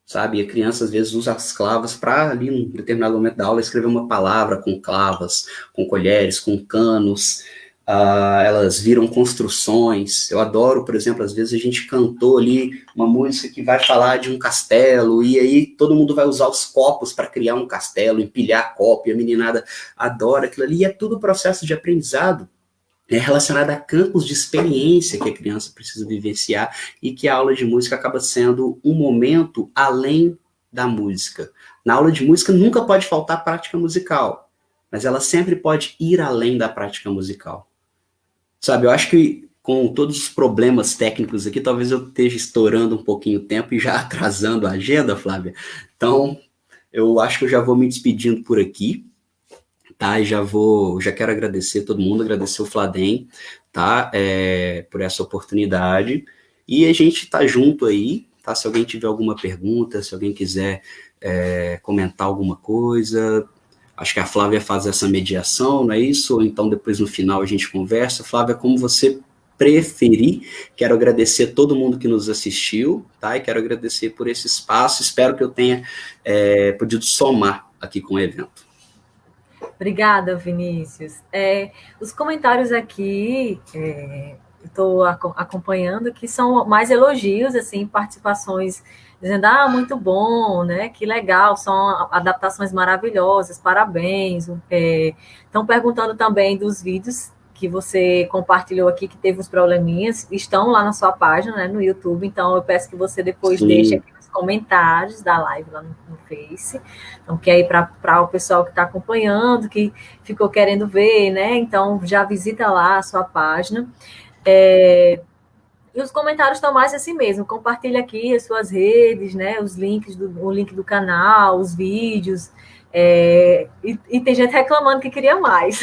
sabe? E a criança às vezes usa as clavas para ali, em determinado momento da aula, escrever uma palavra com clavas, com colheres, com canos. Elas viram construções. Eu adoro, por exemplo, às vezes a gente cantou ali uma música que vai falar de um castelo, e aí todo mundo vai usar os copos para criar um castelo, empilhar copo, e a meninada adora aquilo ali, e é tudo processo de aprendizado relacionado a campos de experiência que a criança precisa vivenciar, e que a aula de música acaba sendo um momento além da música. Na aula de música nunca pode faltar prática musical, mas ela sempre pode ir além da prática musical. Sabe, eu acho que com todos os problemas técnicos aqui, talvez eu esteja estourando um pouquinho o tempo e já atrasando a agenda, Flávia. Então, eu acho que eu já vou me despedindo por aqui, tá? E já quero agradecer todo mundo, agradecer o Fladem, tá? Por essa oportunidade. E a gente tá junto aí, tá? Se alguém tiver alguma pergunta, se alguém quiser comentar alguma coisa, acho que a Flávia faz essa mediação, não é isso? Ou então depois no final a gente conversa. Flávia, como você preferir. Quero agradecer a todo mundo que nos assistiu, tá? E quero agradecer por esse espaço. Espero que eu tenha podido somar aqui com o evento. Obrigada, Vinícius. Os comentários aqui, estou acompanhando, que são mais elogios, assim, participações dizendo, muito bom, né? Que legal, são adaptações maravilhosas, parabéns. Estão perguntando também dos vídeos que você compartilhou aqui, que teve uns probleminhas, estão lá na sua página, né, no YouTube, então eu peço que você depois deixe aqui nos comentários da live lá no Face, então que aí para o pessoal que está acompanhando, que ficou querendo ver, né, então já visita lá a sua página. E os comentários estão mais assim mesmo, compartilha aqui as suas redes, né, o link do canal, os vídeos, e tem gente reclamando que queria mais.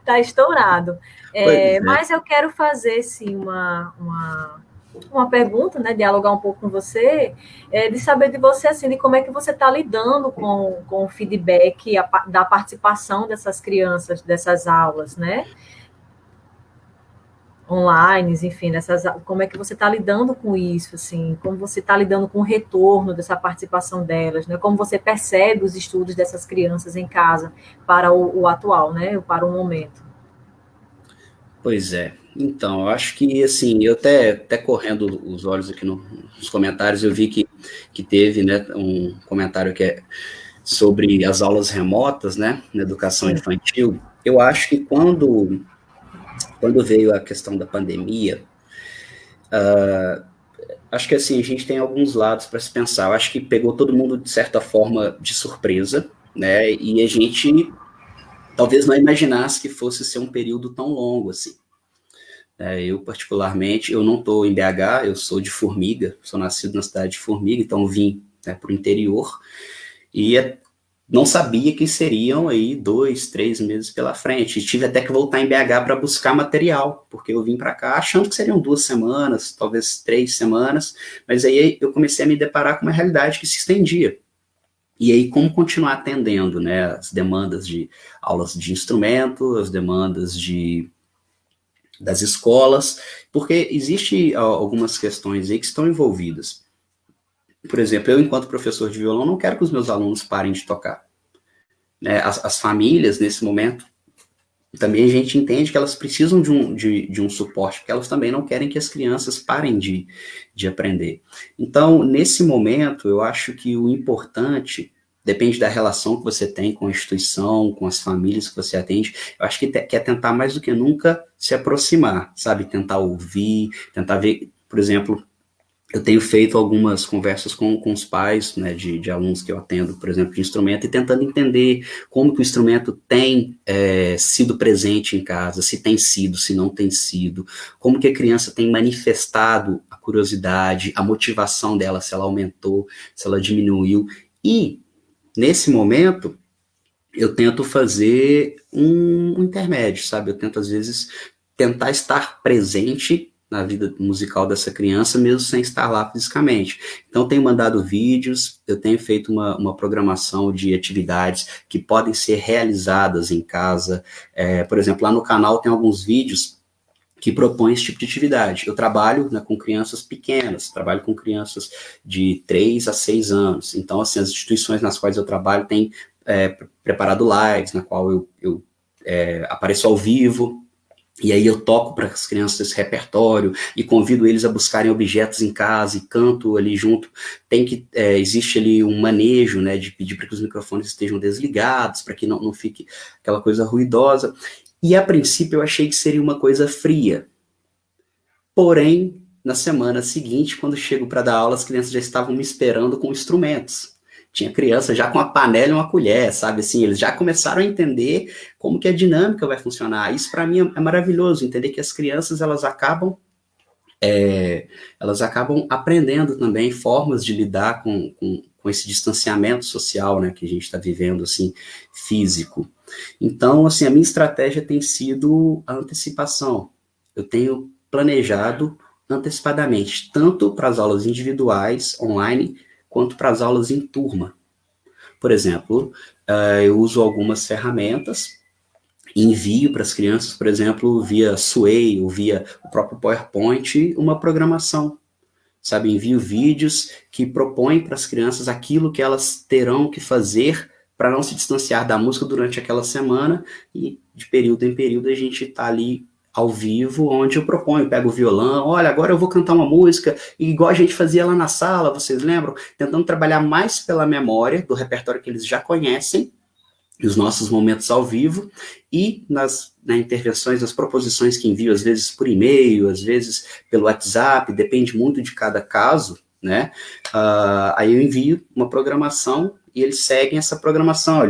Tá estourado. Mas eu quero fazer, sim, uma pergunta, né, dialogar um pouco com você, de saber de você, assim, de como é que você está lidando com o feedback da participação dessas crianças, dessas aulas, né? Online, enfim, como é que você está lidando com isso, assim, como você está lidando com o retorno dessa participação delas, né? Como você percebe os estudos dessas crianças em casa para o atual, né? Para o momento. Pois é. Então, eu acho que, assim, eu até correndo os olhos aqui nos comentários, eu vi que teve, né, um comentário que é sobre as aulas remotas, né, na educação infantil. Eu acho que quando veio a questão da pandemia, acho que, assim, a gente tem alguns lados para se pensar. Eu acho que pegou todo mundo, de certa forma, de surpresa, né, e a gente talvez não imaginasse que fosse ser um período tão longo, assim. Eu, particularmente, eu não estou em BH, eu sou de Formiga, sou nascido na cidade de Formiga, então vim, né, para o interior, e não sabia que seriam aí 2, 3 meses pela frente, e tive até que voltar em BH para buscar material, porque eu vim para cá achando que seriam 2 semanas, talvez 3 semanas, mas aí eu comecei a me deparar com uma realidade que se estendia. E aí, como continuar atendendo, né, as demandas de aulas de instrumento, as demandas das escolas, porque existe algumas questões aí que estão envolvidas. Por exemplo, eu, enquanto professor de violão, não quero que os meus alunos parem de tocar. Né? As famílias, nesse momento, também a gente entende que elas precisam de um suporte, porque elas também não querem que as crianças parem de aprender. Então, nesse momento, eu acho que o importante depende da relação que você tem com a instituição, com as famílias que você atende. Eu acho que é tentar mais do que nunca se aproximar, sabe? Tentar ouvir, tentar ver, por exemplo, eu tenho feito algumas conversas com os pais, né, de alunos que eu atendo, por exemplo, de instrumento, e tentando entender como que o instrumento tem sido presente em casa, se tem sido, se não tem sido, como que a criança tem manifestado a curiosidade, a motivação dela, se ela aumentou, se ela diminuiu. E, nesse momento, eu tento fazer um intermédio, sabe? Eu tento, às vezes, tentar estar presente na vida musical dessa criança, mesmo sem estar lá fisicamente. Então, tenho mandado vídeos, eu tenho feito uma programação de atividades que podem ser realizadas em casa. Por exemplo, lá no canal tem alguns vídeos que propõem esse tipo de atividade. Eu trabalho, né, com crianças pequenas, trabalho com crianças de 3 a 6 anos. Então, assim, as instituições nas quais eu trabalho têm preparado lives, na qual eu apareço ao vivo, e aí eu toco para as crianças esse repertório e convido eles a buscarem objetos em casa e canto ali junto. Existe ali um manejo, né, de pedir para que os microfones estejam desligados, para que não fique aquela coisa ruidosa. E a princípio eu achei que seria uma coisa fria. Porém, na semana seguinte, quando chego para dar aula, as crianças já estavam me esperando com instrumentos. Tinha criança já com uma panela e uma colher, sabe? Assim, eles já começaram a entender como que a dinâmica vai funcionar. Isso, para mim, é maravilhoso, entender que as crianças, elas acabam aprendendo também formas de lidar com esse distanciamento social, né, que a gente está vivendo, assim, físico. Então, assim, a minha estratégia tem sido a antecipação. Eu tenho planejado antecipadamente, tanto para as aulas individuais, online, quanto para as aulas em turma. Por exemplo, eu uso algumas ferramentas e envio para as crianças, por exemplo, via Sway ou via o próprio PowerPoint, uma programação. Sabe, envio vídeos que propõem para as crianças aquilo que elas terão que fazer para não se distanciar da música durante aquela semana, e de período em período a gente está ali ao vivo, onde eu proponho, pego o violão, olha, agora eu vou cantar uma música, igual a gente fazia lá na sala, vocês lembram? Tentando trabalhar mais pela memória do repertório que eles já conhecem, os nossos momentos ao vivo, e nas intervenções, nas proposições que envio, às vezes por e-mail, às vezes pelo WhatsApp, depende muito de cada caso, né? Aí eu envio uma programação e eles seguem essa programação.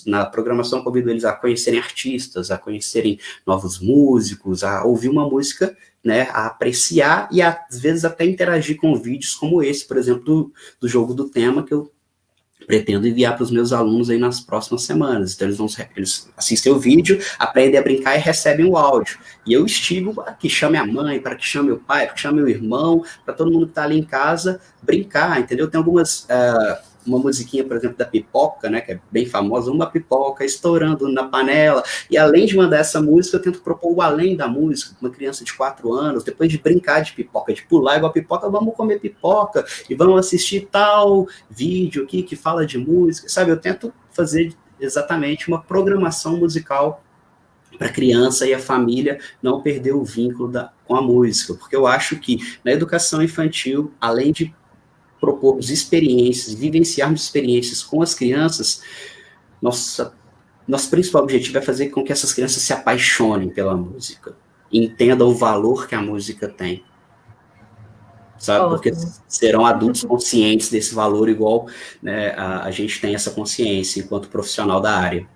Na programação eu convido eles a conhecerem artistas, a conhecerem novos músicos, a ouvir uma música, né, a apreciar e às vezes até interagir com vídeos como esse, por exemplo, do jogo do tema, que eu pretendo enviar para os meus alunos aí nas próximas semanas. Então eles assistem o vídeo, aprendem a brincar e recebem o áudio. E eu instigo para que chame a mãe, para que chame o pai, para que chame o irmão, para todo mundo que está ali em casa brincar, entendeu? Tem uma musiquinha, por exemplo, da Pipoca, né, que é bem famosa, uma pipoca estourando na panela, e além de mandar essa música, eu tento propor o além da música, uma criança de 4 anos, depois de brincar de pipoca, de pular igual a pipoca, vamos comer pipoca, e vamos assistir tal vídeo aqui que fala de música, sabe? Eu tento fazer exatamente uma programação musical para a criança e a família não perder o vínculo com a música, porque eu acho que na educação infantil, além de propormos experiências, vivenciarmos experiências com as crianças, nosso principal objetivo é fazer com que essas crianças se apaixonem pela música, entendam o valor que a música tem, sabe? Ótimo. Porque serão adultos conscientes desse valor, igual, né, a gente tem essa consciência enquanto profissional da área.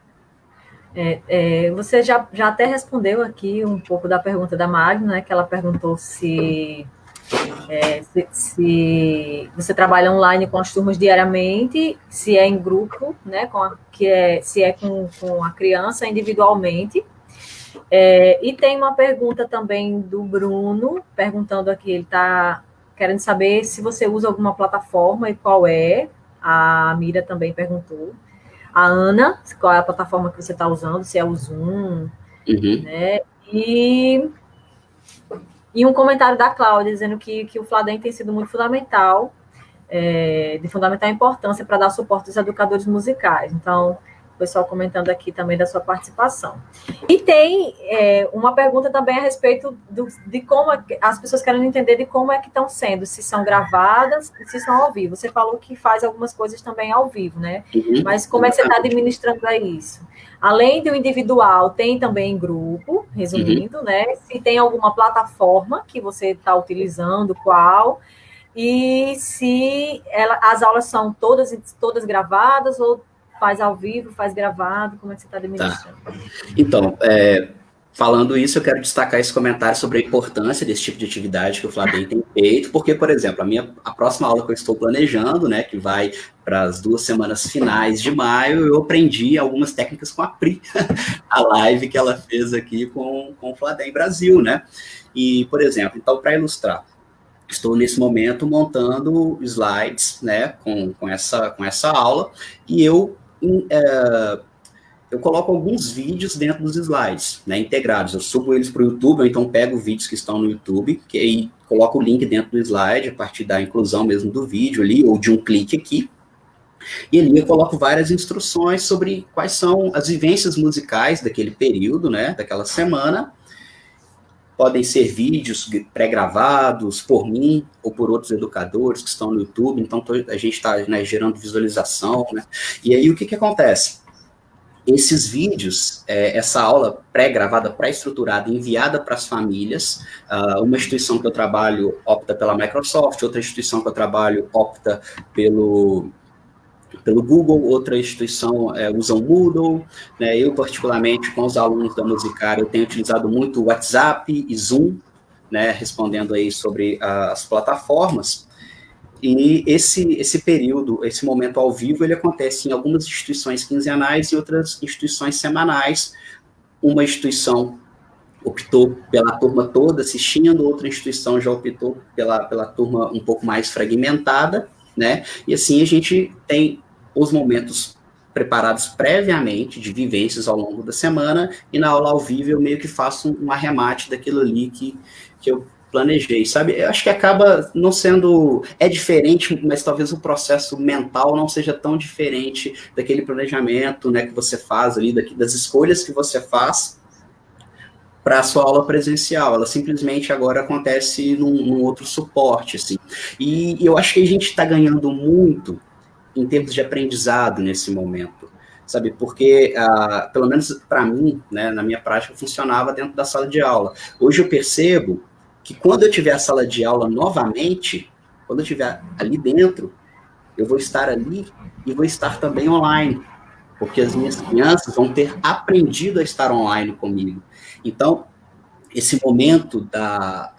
Você já até respondeu aqui um pouco da pergunta da Magna, né, que ela perguntou se você trabalha online com as turmas diariamente, se é em grupo, né, se é com a criança individualmente. E tem uma pergunta também do Bruno, perguntando aqui, ele está querendo saber se você usa alguma plataforma e qual é. A Mira também perguntou. A Ana, qual é a plataforma que você está usando, se é o Zoom, né? E um comentário da Cláudia, dizendo que o Fladem tem sido muito fundamental, de fundamental importância para dar suporte aos educadores musicais. Então, o pessoal comentando aqui também da sua participação. E tem uma pergunta também a respeito de como as pessoas querem entender de como é que estão sendo, se são gravadas e se são ao vivo. Você falou que faz algumas coisas também ao vivo, né? Mas como é que você está administrando isso? Além do individual, tem também em grupo, resumindo, né? Se tem alguma plataforma que você está utilizando, qual? e se as aulas são todas gravadas ou faz ao vivo, faz gravado, como é que você está administrando? Tá. Então, falando isso, eu quero destacar esse comentário sobre a importância desse tipo de atividade que o Fladem tem feito, porque, por exemplo, a próxima aula que eu estou planejando, né, que vai para as 2 semanas finais de maio, eu aprendi algumas técnicas com a Pri, a live que ela fez aqui com o Fladem Brasil, né? E, por exemplo, então, para ilustrar, estou nesse momento montando slides, né, com essa aula, e eu coloco alguns vídeos dentro dos slides, né, integrados. Eu subo eles para o YouTube, ou então pego vídeos que estão no YouTube, que aí coloco o link dentro do slide, a partir da inclusão mesmo do vídeo ali, ou de um clique aqui. E ali eu coloco várias instruções sobre quais são as vivências musicais daquele período, né, daquela semana. Podem ser vídeos pré-gravados por mim ou por outros educadores que estão no YouTube, então a gente está, né, gerando visualização, né? E aí o que acontece? Esses vídeos, essa aula pré-gravada, pré-estruturada, enviada para as famílias, uma instituição que eu trabalho opta pela Microsoft, outra instituição que eu trabalho opta pelo Google, outra instituição usa o Moodle, né? Eu, particularmente, com os alunos da Musicária, eu tenho utilizado muito o WhatsApp e Zoom, né, respondendo aí sobre as plataformas. E esse período, esse momento ao vivo, ele acontece em algumas instituições quinzenais e outras instituições semanais. Uma instituição optou pela turma toda assistindo, outra instituição já optou pela turma um pouco mais fragmentada, né? E assim a gente tem os momentos preparados previamente, de vivências ao longo da semana, e na aula ao vivo eu meio que faço um arremate daquilo ali que eu planejei, sabe? Eu acho que acaba não sendo... É diferente, mas talvez o processo mental não seja tão diferente daquele planejamento, né, que você faz ali, das escolhas que você faz para a sua aula presencial. Ela simplesmente agora acontece num outro suporte, assim. E eu acho que a gente está ganhando muito em termos de aprendizado nesse momento, sabe? Porque, pelo menos para mim, né, na minha prática, funcionava dentro da sala de aula. Hoje eu percebo que quando eu tiver a sala de aula novamente, quando eu estiver ali dentro, eu vou estar ali e vou estar também online, porque as minhas crianças vão ter aprendido a estar online comigo. Então, esse momento da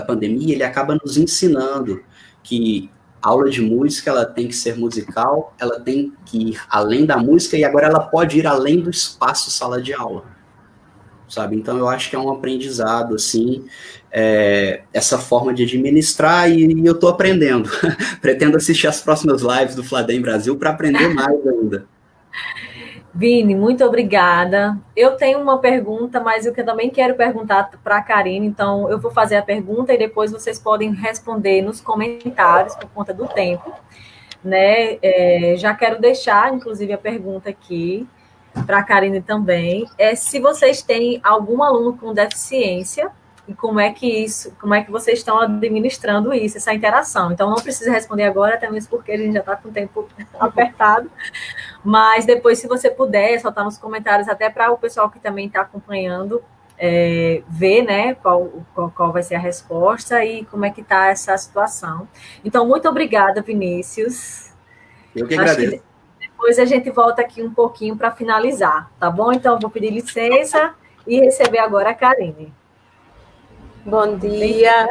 pandemia, ele acaba nos ensinando que a aula de música, ela tem que ser musical, ela tem que ir além da música, e agora ela pode ir além do espaço sala de aula, sabe? Então, eu acho que é um aprendizado, assim, essa forma de administrar, e eu estou aprendendo. Pretendo assistir as próximas lives do Fladem Brasil para aprender mais ainda. Vini, muito obrigada. Eu tenho uma pergunta, mas eu também quero perguntar para a Karine, então eu vou fazer a pergunta e depois vocês podem responder nos comentários por conta do tempo, né? Já quero deixar, inclusive, a pergunta aqui para a Karine também. Se vocês têm algum aluno com deficiência, e como é que vocês estão administrando isso, essa interação. Então, não precisa responder agora, até mesmo porque a gente já está com o tempo apertado. Mas depois, se você puder, soltar nos comentários, até para o pessoal que também está acompanhando, ver, né, qual vai ser a resposta e como é que está essa situação. Então, muito obrigada, Vinícius. Eu que agradeço. Depois a gente volta aqui um pouquinho para finalizar, tá bom? Então, eu vou pedir licença e receber agora a Karine. Bom dia.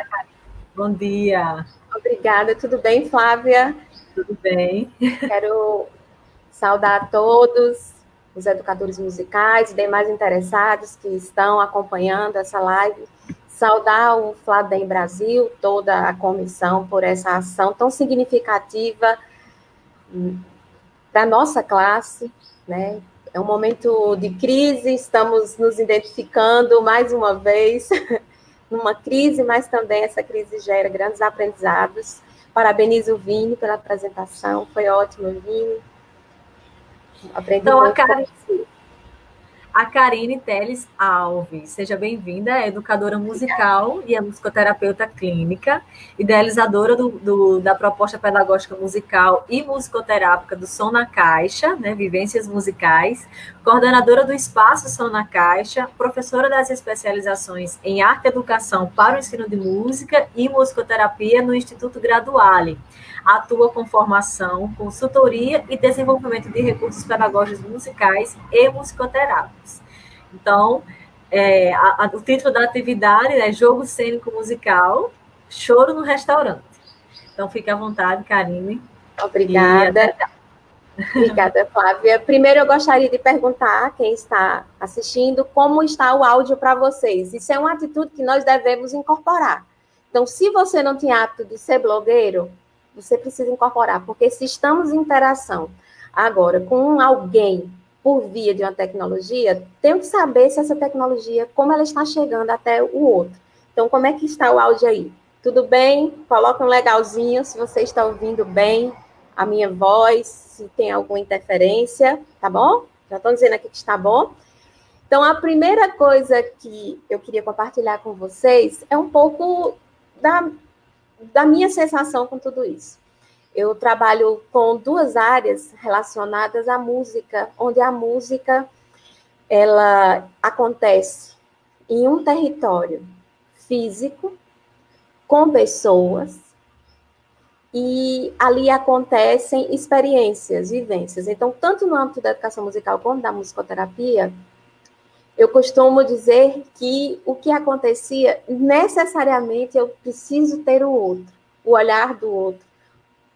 Bom dia. Obrigada. Tudo bem, Flávia? Tudo bem. Quero saudar a todos os educadores musicais e demais interessados que estão acompanhando essa live. Saudar o Fladem Brasil, toda a comissão, por essa ação tão significativa para a nossa classe, né? É um momento de crise, estamos nos identificando mais uma vez numa crise, mas também essa crise gera grandes aprendizados. Parabenizo o Vini pela apresentação, foi ótimo, Vini. Aprendi então, muito. a Karine Teles Alves. Seja bem-vinda, é educadora musical e é musicoterapeuta clínica, idealizadora da proposta pedagógica musical e musicoterápica do Som na Caixa, né, Vivências Musicais, coordenadora do Espaço Som na Caixa, professora das especializações em Arte e Educação para o Ensino de Música e Musicoterapia no Instituto Graduale. Atua com formação, consultoria e desenvolvimento de recursos pedagógicos musicais e musicoterápicos. Então, o título da atividade é Jogo Cênico Musical, Choro no Restaurante. Então, fique à vontade, Karine. Obrigada. Obrigada, Flávia. Primeiro, eu gostaria de perguntar a quem está assistindo como está o áudio para vocês. Isso é uma atitude que nós devemos incorporar. Então, se você não tem hábito de ser blogueiro, você precisa incorporar, porque se estamos em interação agora com alguém por via de uma tecnologia, tenho que saber se essa tecnologia, como ela está chegando até o outro. Então, como é que está o áudio aí? Tudo bem? Coloca um legalzinho se você está ouvindo bem a minha voz, se tem alguma interferência, tá bom? Já estão dizendo aqui que está bom. Então, a primeira coisa que eu queria compartilhar com vocês é um pouco da minha sensação com tudo isso. Eu trabalho com duas áreas relacionadas à música, onde a música ela acontece em um território físico, com pessoas, e ali acontecem experiências, vivências. Então, tanto no âmbito da educação musical como da musicoterapia, eu costumo dizer que o que acontecia, necessariamente eu preciso ter o outro, o olhar do outro,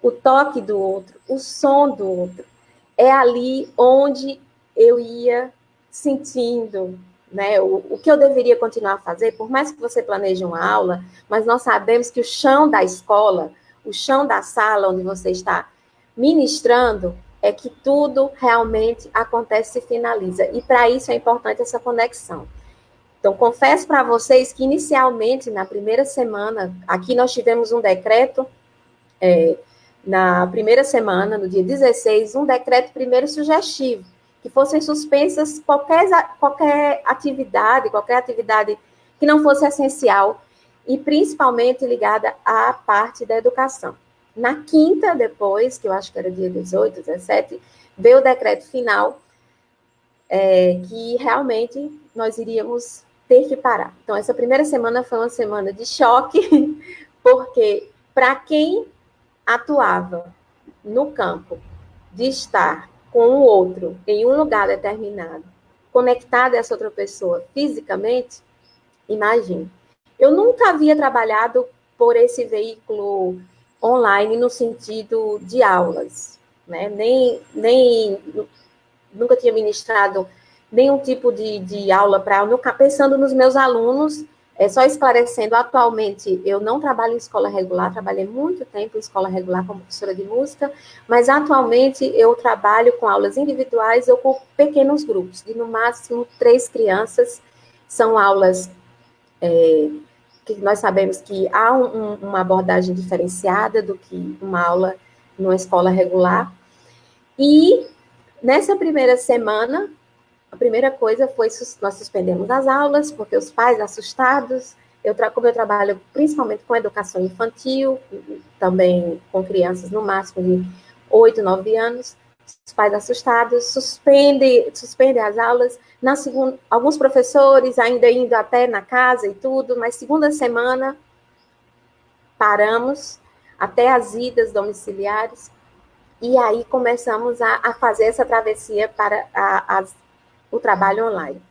o toque do outro, o som do outro. É ali onde eu ia sentindo, né, o que eu deveria continuar a fazer, por mais que você planeje uma aula, mas nós sabemos que o chão da escola, o chão da sala onde você está ministrando, é que tudo realmente acontece e finaliza. E para isso é importante essa conexão. Então, confesso para vocês que inicialmente, na primeira semana, aqui nós tivemos um decreto, na primeira semana, no dia 16, um decreto primeiro sugestivo, que fossem suspensas qualquer atividade que não fosse essencial, e principalmente ligada à parte da educação. Na quinta, depois, que eu acho que era dia 18, 17, veio o decreto final, que realmente nós iríamos ter que parar. Então, essa primeira semana foi uma semana de choque, porque para quem atuava no campo de estar com o outro em um lugar determinado, conectado a essa outra pessoa fisicamente, imagine. Eu nunca havia trabalhado por esse veículo online no sentido de aulas, né? Nunca tinha ministrado nenhum tipo de aula pensando nos meus alunos, só esclarecendo, atualmente eu não trabalho em escola regular, trabalhei muito tempo em escola regular como professora de música, mas atualmente eu trabalho com aulas individuais ou com pequenos grupos, de no máximo 3 crianças, são aulas que nós sabemos que há uma abordagem diferenciada do que uma aula numa escola regular. E nessa primeira semana, a primeira coisa foi, nós suspendemos as aulas, porque os pais assustados, como eu trabalho principalmente com educação infantil, também com crianças no máximo de 8, 9 anos, os pais assustados, suspendem as aulas. Na segunda, alguns professores ainda indo até na casa e tudo, mas segunda semana paramos até as idas domiciliares, e aí começamos a fazer essa travessia para o trabalho online.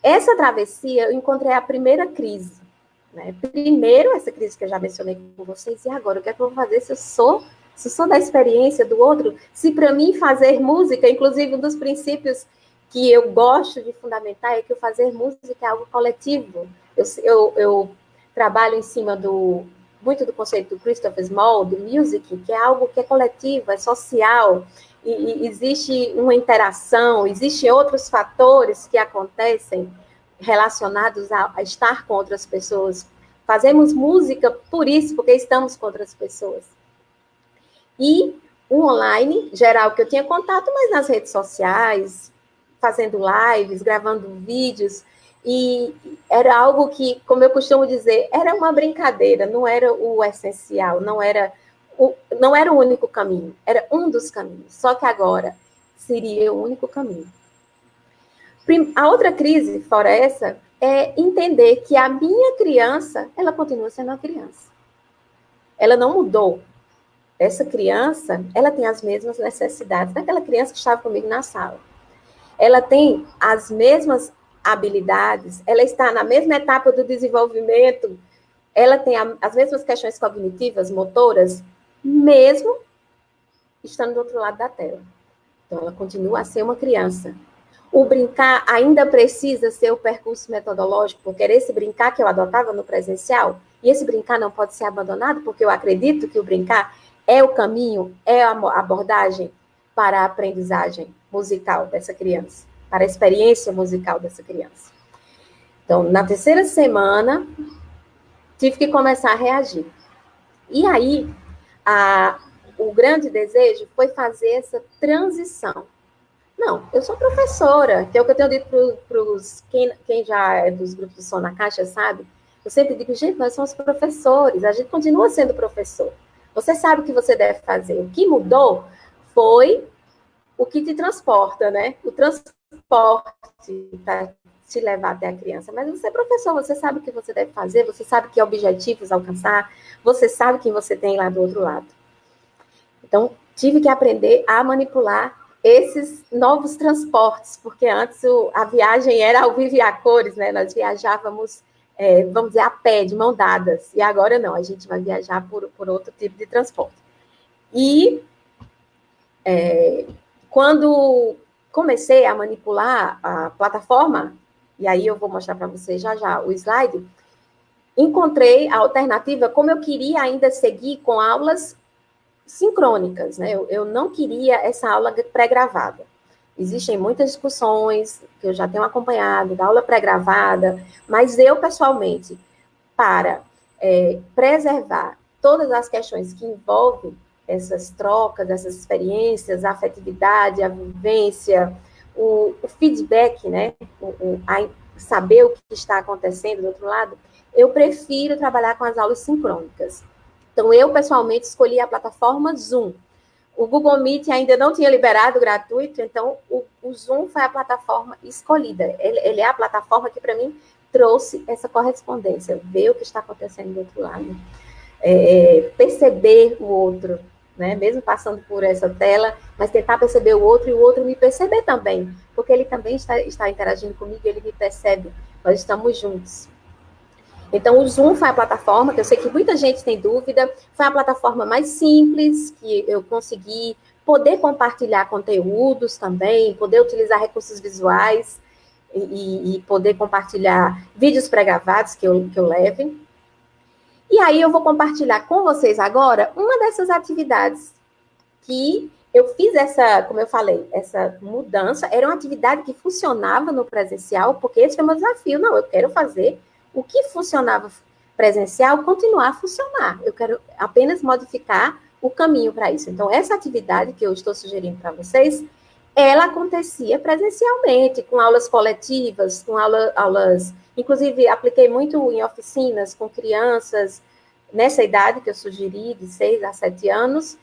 Essa travessia, eu encontrei a primeira crise, né? Primeiro, essa crise que eu já mencionei com vocês, e agora, o que é que eu vou fazer se eu sou da experiência do outro? Se para mim fazer música, inclusive um dos princípios que eu gosto de fundamentar é que o fazer música é algo coletivo. Eu trabalho em cima muito do conceito do Christopher Small, do music, que é algo que é coletivo, é social, e existe uma interação, existem outros fatores que acontecem relacionados a estar com outras pessoas. Fazemos música por isso, porque estamos com outras pessoas. E o online, geral, que eu tinha contato, mas nas redes sociais, fazendo lives, gravando vídeos, e era algo que, como eu costumo dizer, era uma brincadeira, não era o essencial, não era o único caminho, era um dos caminhos, só que agora seria o único caminho. A outra crise, fora essa, é entender que a minha criança, ela continua sendo uma criança. Ela não mudou. Essa criança, ela tem as mesmas necessidades daquela criança que estava comigo na sala. Ela tem as mesmas habilidades, ela está na mesma etapa do desenvolvimento, ela tem as mesmas questões cognitivas, motoras, mesmo estando do outro lado da tela. Então, ela continua a ser uma criança. O brincar ainda precisa ser o percurso metodológico, porque era esse brincar que eu adotava no presencial, e esse brincar não pode ser abandonado, porque eu acredito que o brincar é o caminho, é a abordagem para a aprendizagem musical dessa criança, para a experiência musical dessa criança. Então, na terceira semana, tive que começar a reagir. E aí, o grande desejo foi fazer essa transição. Não, eu sou professora, que é o que eu tenho dito para quem já é dos grupos de som na caixa, sabe? Eu sempre digo, gente, nós somos professores, a gente continua sendo professor. Você sabe o que você deve fazer. O que mudou foi o que te transporta, né? O transporte para te levar até a criança. Mas você é professor, você sabe o que você deve fazer, você sabe que objetivos alcançar, você sabe quem você tem lá do outro lado. Então, tive que aprender a manipular esses novos transportes, porque antes a viagem era ao vivo e a cores, né? Nós viajávamos, vamos dizer, a pé, de mão dadas, e agora não, a gente vai viajar por outro tipo de transporte. E quando comecei a manipular a plataforma, e aí eu vou mostrar para vocês já o slide, encontrei a alternativa, como eu queria ainda seguir com aulas sincrônicas, né? Eu não queria essa aula pré-gravada. Existem muitas discussões que eu já tenho acompanhado da aula pré-gravada, mas eu, pessoalmente, para preservar todas as questões que envolvem essas trocas, essas experiências, a afetividade, a vivência, o feedback, né? Saber o que está acontecendo do outro lado, eu prefiro trabalhar com as aulas sincrônicas. Então, eu, pessoalmente, escolhi a plataforma Zoom. O Google Meet ainda não tinha liberado gratuito, então o Zoom foi a plataforma escolhida. Ele é a plataforma que, para mim, trouxe essa correspondência, ver o que está acontecendo do outro lado, perceber o outro, né? Mesmo passando por essa tela, mas tentar perceber o outro e o outro me perceber também, porque ele também está interagindo comigo, ele me percebe, nós estamos juntos. Então, o Zoom foi a plataforma, que eu sei que muita gente tem dúvida, foi a plataforma mais simples, que eu consegui poder compartilhar conteúdos também, poder utilizar recursos visuais e poder compartilhar vídeos pré-gravados que eu leve. E aí, eu vou compartilhar com vocês agora uma dessas atividades que eu fiz como eu falei, essa mudança, era uma atividade que funcionava no presencial, porque esse foi o meu desafio. Não, eu quero fazer o que funcionava presencial continuar a funcionar. Eu quero apenas modificar o caminho para isso. Então, essa atividade que eu estou sugerindo para vocês, ela acontecia presencialmente, com aulas coletivas, com aulas... Inclusive, apliquei muito em oficinas com crianças nessa idade que eu sugeri, de 6 a 7 anos,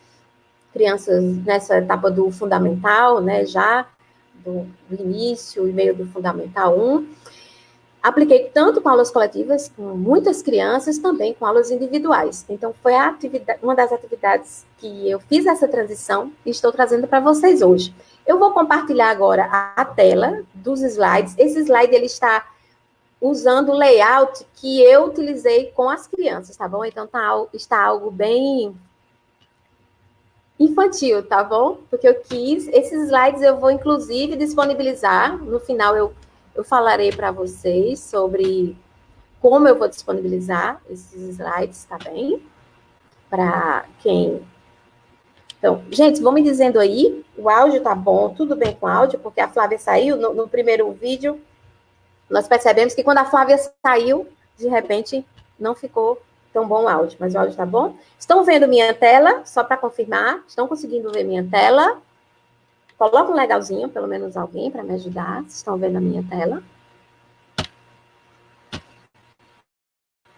crianças nessa etapa do fundamental, né, já do início e meio do fundamental 1. Apliquei tanto com aulas coletivas, com muitas crianças, também com aulas individuais. Então, foi uma das atividades que eu fiz essa transição e estou trazendo para vocês hoje. Eu vou compartilhar agora a tela dos slides. Esse slide, ele está usando o layout que eu utilizei com as crianças, tá bom? Então, está algo bem infantil, tá bom? Porque eu quis... Esses slides eu vou, inclusive, disponibilizar. No final, eu falarei para vocês sobre como eu vou disponibilizar esses slides, tá bem? Para quem... Então, gente, vão me dizendo aí, o áudio tá bom, tudo bem com o áudio, porque a Flávia saiu no primeiro vídeo, nós percebemos que quando a Flávia saiu, de repente, não ficou tão bom o áudio, mas o áudio tá bom? Estão vendo minha tela? Só para confirmar, estão conseguindo ver minha tela? Coloca um legalzinho, pelo menos alguém, para me ajudar. Vocês estão vendo a minha tela?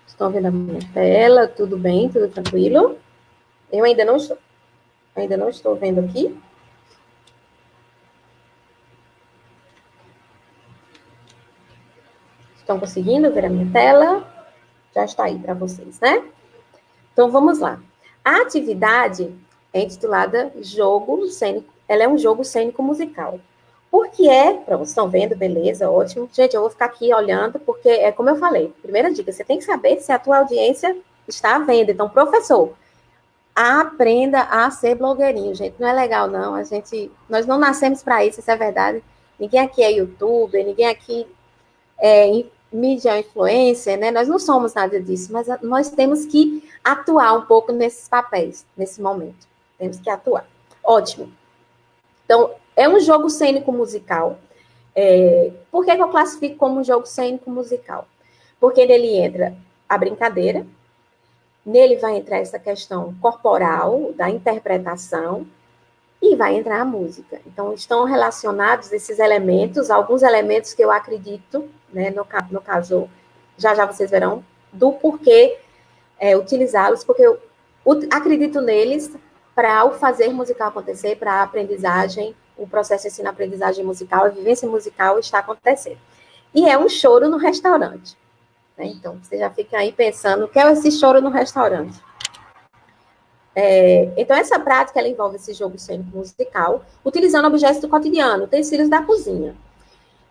Estão vendo a minha tela? Tudo bem? Tudo tranquilo? Eu ainda não estou vendo aqui. Estão conseguindo ver a minha tela? Já está aí para vocês, né? Então, vamos lá. A atividade é intitulada Jogo Cênico. Ela é um jogo cênico musical. Por que é? Para vocês estão vendo, beleza, ótimo. Gente, eu vou ficar aqui olhando, porque é como eu falei. Primeira dica, você tem que saber se a tua audiência está vendo. Então, professor, aprenda a ser blogueirinho, gente. Não é legal, não. Nós não nascemos para isso é verdade. Ninguém aqui é youtuber, ninguém aqui é mídia influencer, né? Nós não somos nada disso, mas nós temos que atuar um pouco nesses papéis, nesse momento. Temos que atuar. Ótimo. Então, é um jogo cênico musical. Por que eu classifico como um jogo cênico musical? Porque nele entra a brincadeira, nele vai entrar essa questão corporal, da interpretação, e vai entrar a música. Então, estão relacionados esses elementos, alguns elementos que eu acredito, né, no caso, já vocês verão, do porquê utilizá-los, porque eu acredito neles para o fazer musical acontecer, para a aprendizagem, o processo de ensino-aprendizagem musical, a vivência musical está acontecendo. E é um choro no restaurante. Né? Então, você já fica aí pensando, o que é esse choro no restaurante? Então, essa prática, ela envolve esse jogo cênico musical, utilizando objetos do cotidiano, utensílios da cozinha.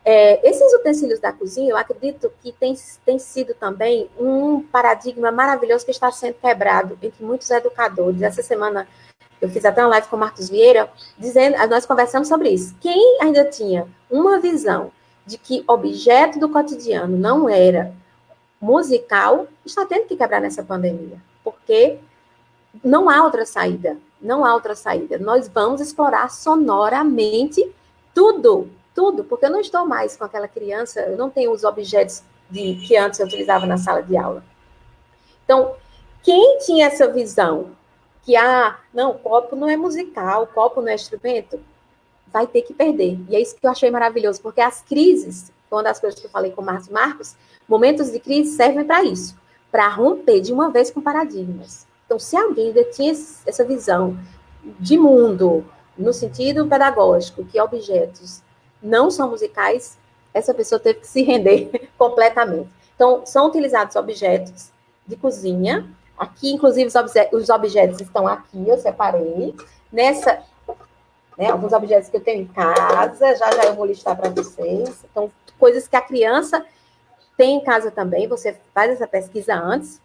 Esses utensílios da cozinha, eu acredito que tem sido também um paradigma maravilhoso que está sendo quebrado entre muitos educadores. Essa semana, eu fiz até uma live com o Marcos Vieira, nós conversamos sobre isso. Quem ainda tinha uma visão de que objeto do cotidiano não era musical, está tendo que quebrar nessa pandemia, porque não há outra saída, não há outra saída. Nós vamos explorar sonoramente tudo, porque eu não estou mais com aquela criança, eu não tenho os objetos que antes eu utilizava na sala de aula. Então, quem tinha essa visão que, não, copo não é musical, copo não é instrumento, vai ter que perder. E é isso que eu achei maravilhoso, porque as crises, uma das coisas que eu falei com o Marcos, momentos de crise servem para isso, para romper de uma vez com paradigmas. Então, se alguém ainda tinha essa visão de mundo, no sentido pedagógico, que objetos não são musicais, essa pessoa teve que se render completamente. Então, são utilizados objetos de cozinha. Aqui, inclusive, os objetos estão aqui, eu separei. Alguns objetos que eu tenho em casa, já eu vou listar para vocês. Então, coisas que a criança tem em casa também, você faz essa pesquisa antes.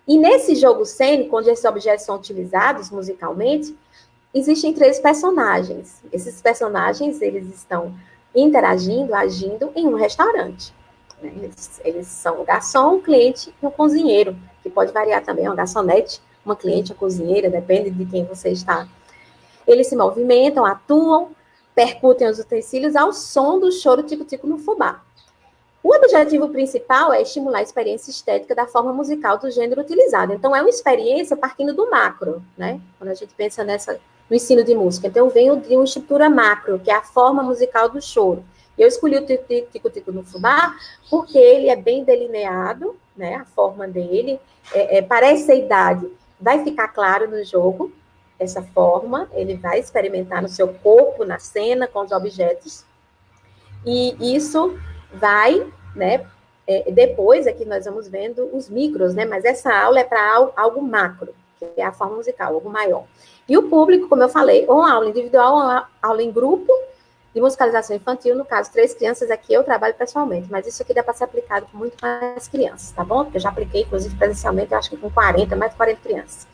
E nesse jogo cênico, onde esses objetos são utilizados musicalmente, existem 3 personagens. Esses personagens, eles estão interagindo, agindo em um restaurante. Né? Eles são o garçom, o cliente e o cozinheiro, que pode variar também, uma garçonete, uma cliente, uma cozinheira, depende de quem você está. Eles se movimentam, atuam, percutem os utensílios ao som do choro tico-tico no fubá. O objetivo principal é estimular a experiência estética da forma musical do gênero utilizado. Então, é uma experiência partindo do macro, né? Quando a gente pensa no ensino de música. Então, eu venho de uma estrutura macro, que é a forma musical do choro. Eu escolhi o tico-tico no fubá porque ele é bem delineado, né? A forma dele, para essa idade, vai ficar claro no jogo, essa forma, ele vai experimentar no seu corpo, na cena, com os objetos. E isso vai, né, depois aqui nós vamos vendo os micros, né, mas essa aula é para algo macro, que é a forma musical, algo maior. E o público, como eu falei, ou uma aula individual, ou uma aula em grupo, de musicalização infantil, no caso, 3 crianças aqui, eu trabalho pessoalmente, mas isso aqui dá para ser aplicado com muito mais crianças, tá bom? Porque eu já apliquei, inclusive, presencialmente, eu acho que com mais de 40 crianças.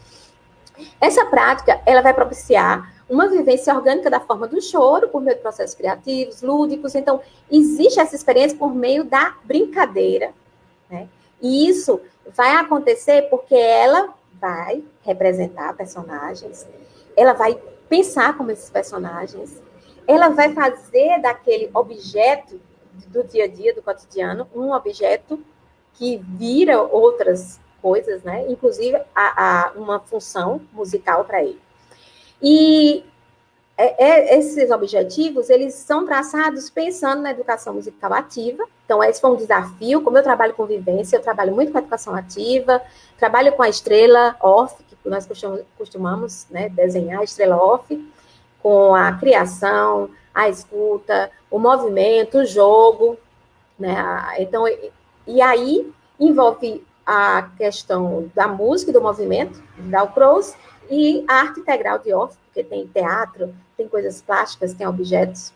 Essa prática, ela vai propiciar uma vivência orgânica da forma do choro, por meio de processos criativos, lúdicos. Então, existe essa experiência por meio da brincadeira, né? E isso vai acontecer porque ela vai representar personagens, ela vai pensar como esses personagens, ela vai fazer daquele objeto do dia a dia, do cotidiano, um objeto que vira outras coisas, né? Inclusive uma função musical para ele. E esses objetivos, eles são traçados pensando na educação musical ativa. Então, esse foi um desafio. Como eu trabalho com vivência, eu trabalho muito com a educação ativa, trabalho com a estrela off, que nós costumamos, né, desenhar a estrela off, com a criação, a escuta, o movimento, o jogo, né? Então, e aí envolve a questão da música e do movimento, da Cross, e a arte integral de off, porque tem teatro, tem coisas plásticas, tem objetos,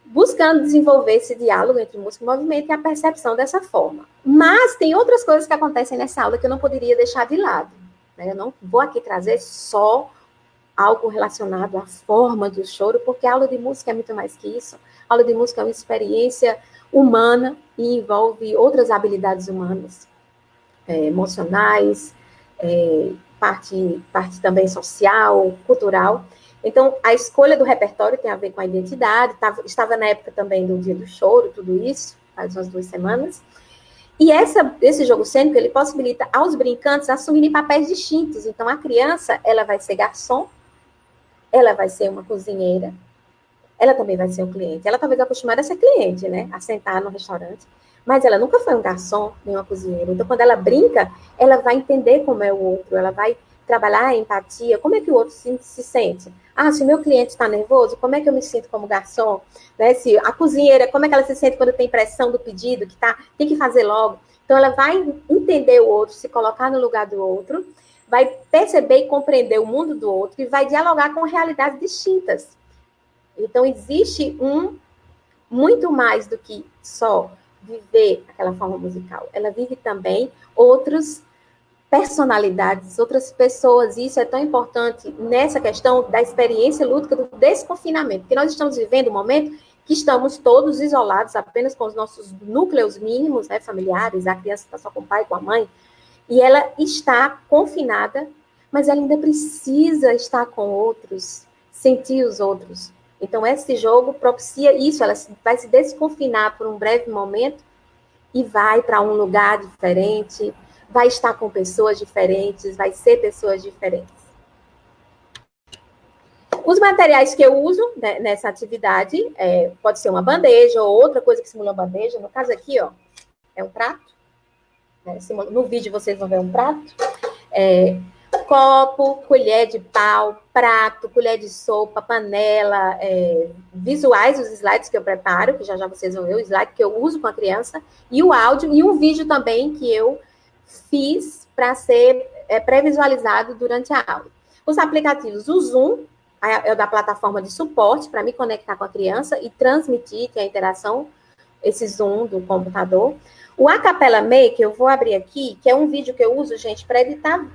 buscando desenvolver esse diálogo entre música e movimento e a percepção dessa forma. Mas tem outras coisas que acontecem nessa aula que eu não poderia deixar de lado, né? Eu não vou aqui trazer só algo relacionado à forma do choro, porque a aula de música é muito mais que isso. A aula de música é uma experiência humana e envolve outras habilidades humanas, emocionais, parte também social, cultural. Então, a escolha do repertório tem a ver com a identidade, estava na época também do Dia do Choro, tudo isso, faz umas 2 semanas. E esse jogo cênico, ele possibilita aos brincantes assumirem papéis distintos. Então, a criança, ela vai ser garçom, ela vai ser uma cozinheira, ela também vai ser um cliente. Ela talvez acostumada a ser cliente, né? A sentar no restaurante. Mas ela nunca foi um garçom, nem uma cozinheira. Então, quando ela brinca, ela vai entender como é o outro, ela vai trabalhar a empatia, como é que o outro se sente. Ah, se o meu cliente está nervoso, como é que eu me sinto como garçom? Né? Se a cozinheira, como é que ela se sente quando tem pressão do pedido, que tem que fazer logo? Então, ela vai entender o outro, se colocar no lugar do outro, vai perceber e compreender o mundo do outro e vai dialogar com realidades distintas. Então, existe muito mais do que só viver aquela forma musical. Ela vive também outras personalidades, outras pessoas. E isso é tão importante nessa questão da experiência lúdica do desconfinamento, porque nós estamos vivendo um momento que estamos todos isolados, apenas com os nossos núcleos mínimos, né, familiares, a criança está só com o pai, com a mãe, e ela está confinada, mas ela ainda precisa estar com outros, sentir os outros. Então, esse jogo propicia isso, ela vai se desconfinar por um breve momento e vai para um lugar diferente, vai estar com pessoas diferentes, vai ser pessoas diferentes. Os materiais que eu uso, né, nessa atividade, pode ser uma bandeja ou outra coisa que simula uma bandeja. No caso aqui, ó, é um prato. Né, no vídeo vocês vão ver um prato. Copo, colher de pau, prato, colher de sopa, panela, visuais, os slides que eu preparo, que já vocês vão ver, o slide que eu uso com a criança, e o áudio, e um vídeo também que eu fiz para ser pré-visualizado durante a aula. Os aplicativos, o Zoom, é da plataforma de suporte, para me conectar com a criança e transmitir, ter a interação, esse Zoom do computador. O Acapela Maker, eu vou abrir aqui, que é um vídeo que eu uso, gente, para editar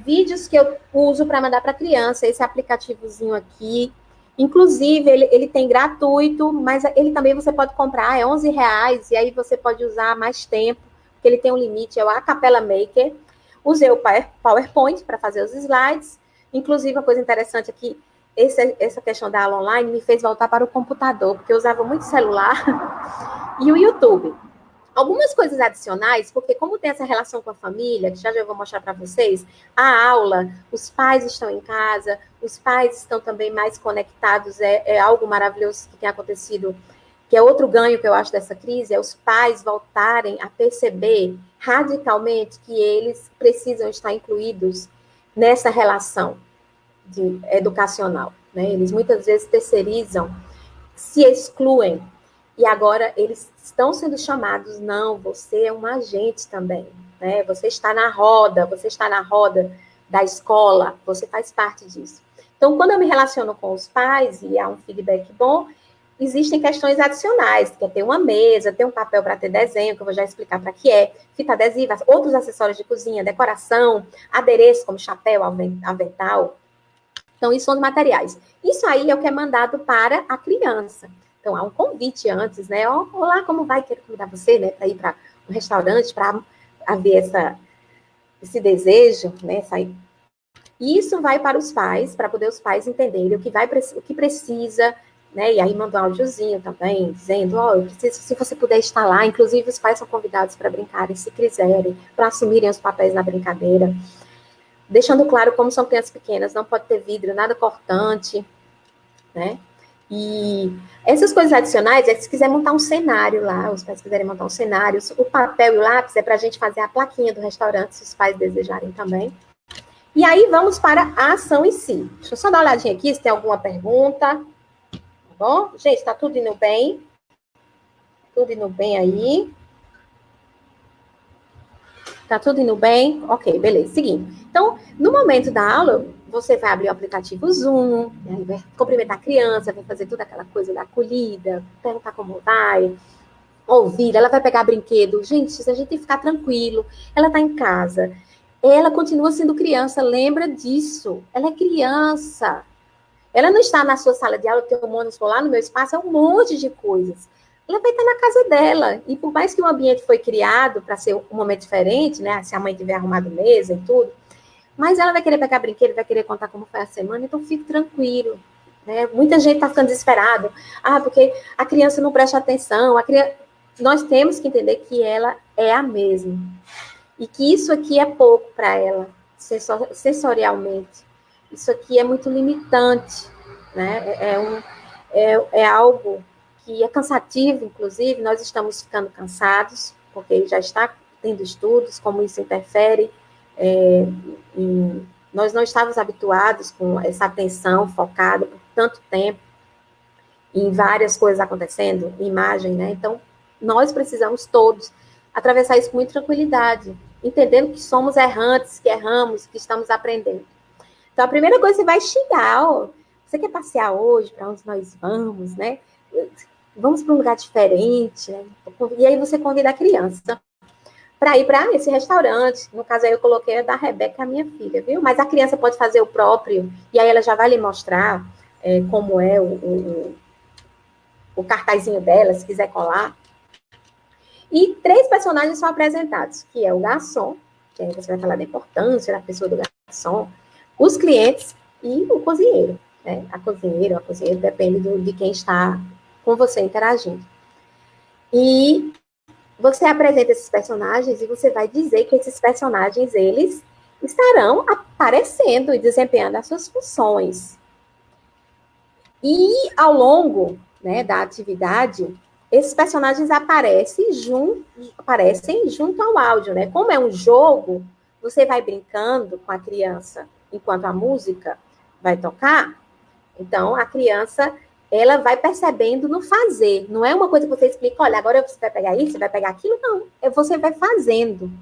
vídeos que eu uso para mandar para a criança, esse aplicativozinho aqui. Inclusive, ele tem gratuito, mas ele também você pode comprar, é R$11, e aí você pode usar mais tempo, porque ele tem um limite, é o Acapela Maker. Usei o PowerPoint para fazer os slides. Inclusive, uma coisa interessante aqui, essa questão da aula online me fez voltar para o computador, porque eu usava muito celular e o YouTube. Algumas coisas adicionais, porque como tem essa relação com a família, que já vou mostrar para vocês, a aula, os pais estão em casa, os pais estão também mais conectados, é algo maravilhoso que tem acontecido, que é outro ganho que eu acho dessa crise, é os pais voltarem a perceber radicalmente que eles precisam estar incluídos nessa relação educacional, né? Eles muitas vezes terceirizam, se excluem, e agora eles estão sendo chamados, não, você é um agente também, né? Você está na roda da escola, você faz parte disso. Então, quando eu me relaciono com os pais e há um feedback bom, existem questões adicionais, que é ter uma mesa, ter um papel para ter desenho, que eu vou já explicar para que é, fita adesiva, outros acessórios de cozinha, decoração, adereço como chapéu, avental. Então, isso são os materiais. Isso aí é o que é mandado para a criança. Então, há um convite antes, né? Olá, como vai? Quero convidar você, né? Para ir para um restaurante, para haver esse desejo, né? E isso vai para os pais, para poder os pais entenderem o que precisa, né? E aí manda um áudiozinho também, dizendo, eu preciso, se você puder estar lá. Inclusive, os pais são convidados para brincarem, se quiserem, para assumirem os papéis na brincadeira. Deixando claro como são crianças pequenas, não pode ter vidro, nada cortante, né? E essas coisas adicionais, é que se quiser montar um cenário lá, os pais quiserem montar um cenário, o papel e o lápis é para a gente fazer a plaquinha do restaurante, se os pais desejarem também. E aí vamos para a ação em si. Deixa eu só dar uma olhadinha aqui se tem alguma pergunta. Tá bom? Gente, tá tudo indo bem? Tudo indo bem aí? Tá tudo indo bem? Ok, beleza. Seguinte. Então, no momento da aula, você vai abrir o aplicativo Zoom, né, vai cumprimentar a criança, vai fazer toda aquela coisa da acolhida, perguntar como vai, ouvir, ela vai pegar brinquedo. Gente, a gente tem que ficar tranquilo. Ela está em casa. Ela continua sendo criança, lembra disso. Ela é criança. Ela não está na sua sala de aula, tem um monte lá no meu espaço, é um monte de coisas. Ela vai estar na casa dela. E por mais que o ambiente foi criado para ser um momento diferente, né? Se a mãe tiver arrumado mesa e tudo, mas ela vai querer pegar brinquedo, vai querer contar como foi a semana, então fique tranquilo. Né? Muita gente está ficando desesperado. Porque a criança não presta atenção. Nós temos que entender que ela é a mesma. E que isso aqui é pouco para ela, sensorialmente. Isso aqui é muito limitante. Né? É algo que é cansativo, inclusive. Nós estamos ficando cansados, porque já está tendo estudos, como isso interfere. Nós não estávamos habituados com essa atenção focada por tanto tempo em várias coisas acontecendo, imagem, né? Então, nós precisamos todos atravessar isso com muita tranquilidade, entendendo que somos errantes, que erramos, que estamos aprendendo. Então, a primeira coisa, você vai xingar, você quer passear hoje, para onde nós vamos, né? Vamos para um lugar diferente, né? E aí você convida a criança para ir para esse restaurante. No caso, aí eu coloquei a da Rebeca, a minha filha, viu? Mas a criança pode fazer o próprio, e aí ela já vai lhe mostrar como é o cartazinho dela, se quiser colar. E 3 personagens são apresentados, que é o garçom, que aí você vai falar da importância da pessoa do garçom, os clientes e o cozinheiro. Né? A cozinheira, o cozinheiro depende de quem está com você interagindo. E você apresenta esses personagens e você vai dizer que esses personagens, eles estarão aparecendo e desempenhando as suas funções. E ao longo, né, da atividade, esses personagens aparecem junto ao áudio, né? Como é um jogo, você vai brincando com a criança enquanto a música vai tocar. Então, a criança, ela vai percebendo no fazer. Não é uma coisa que você explica, olha, agora você vai pegar isso, você vai pegar aquilo. Não, você vai fazendo.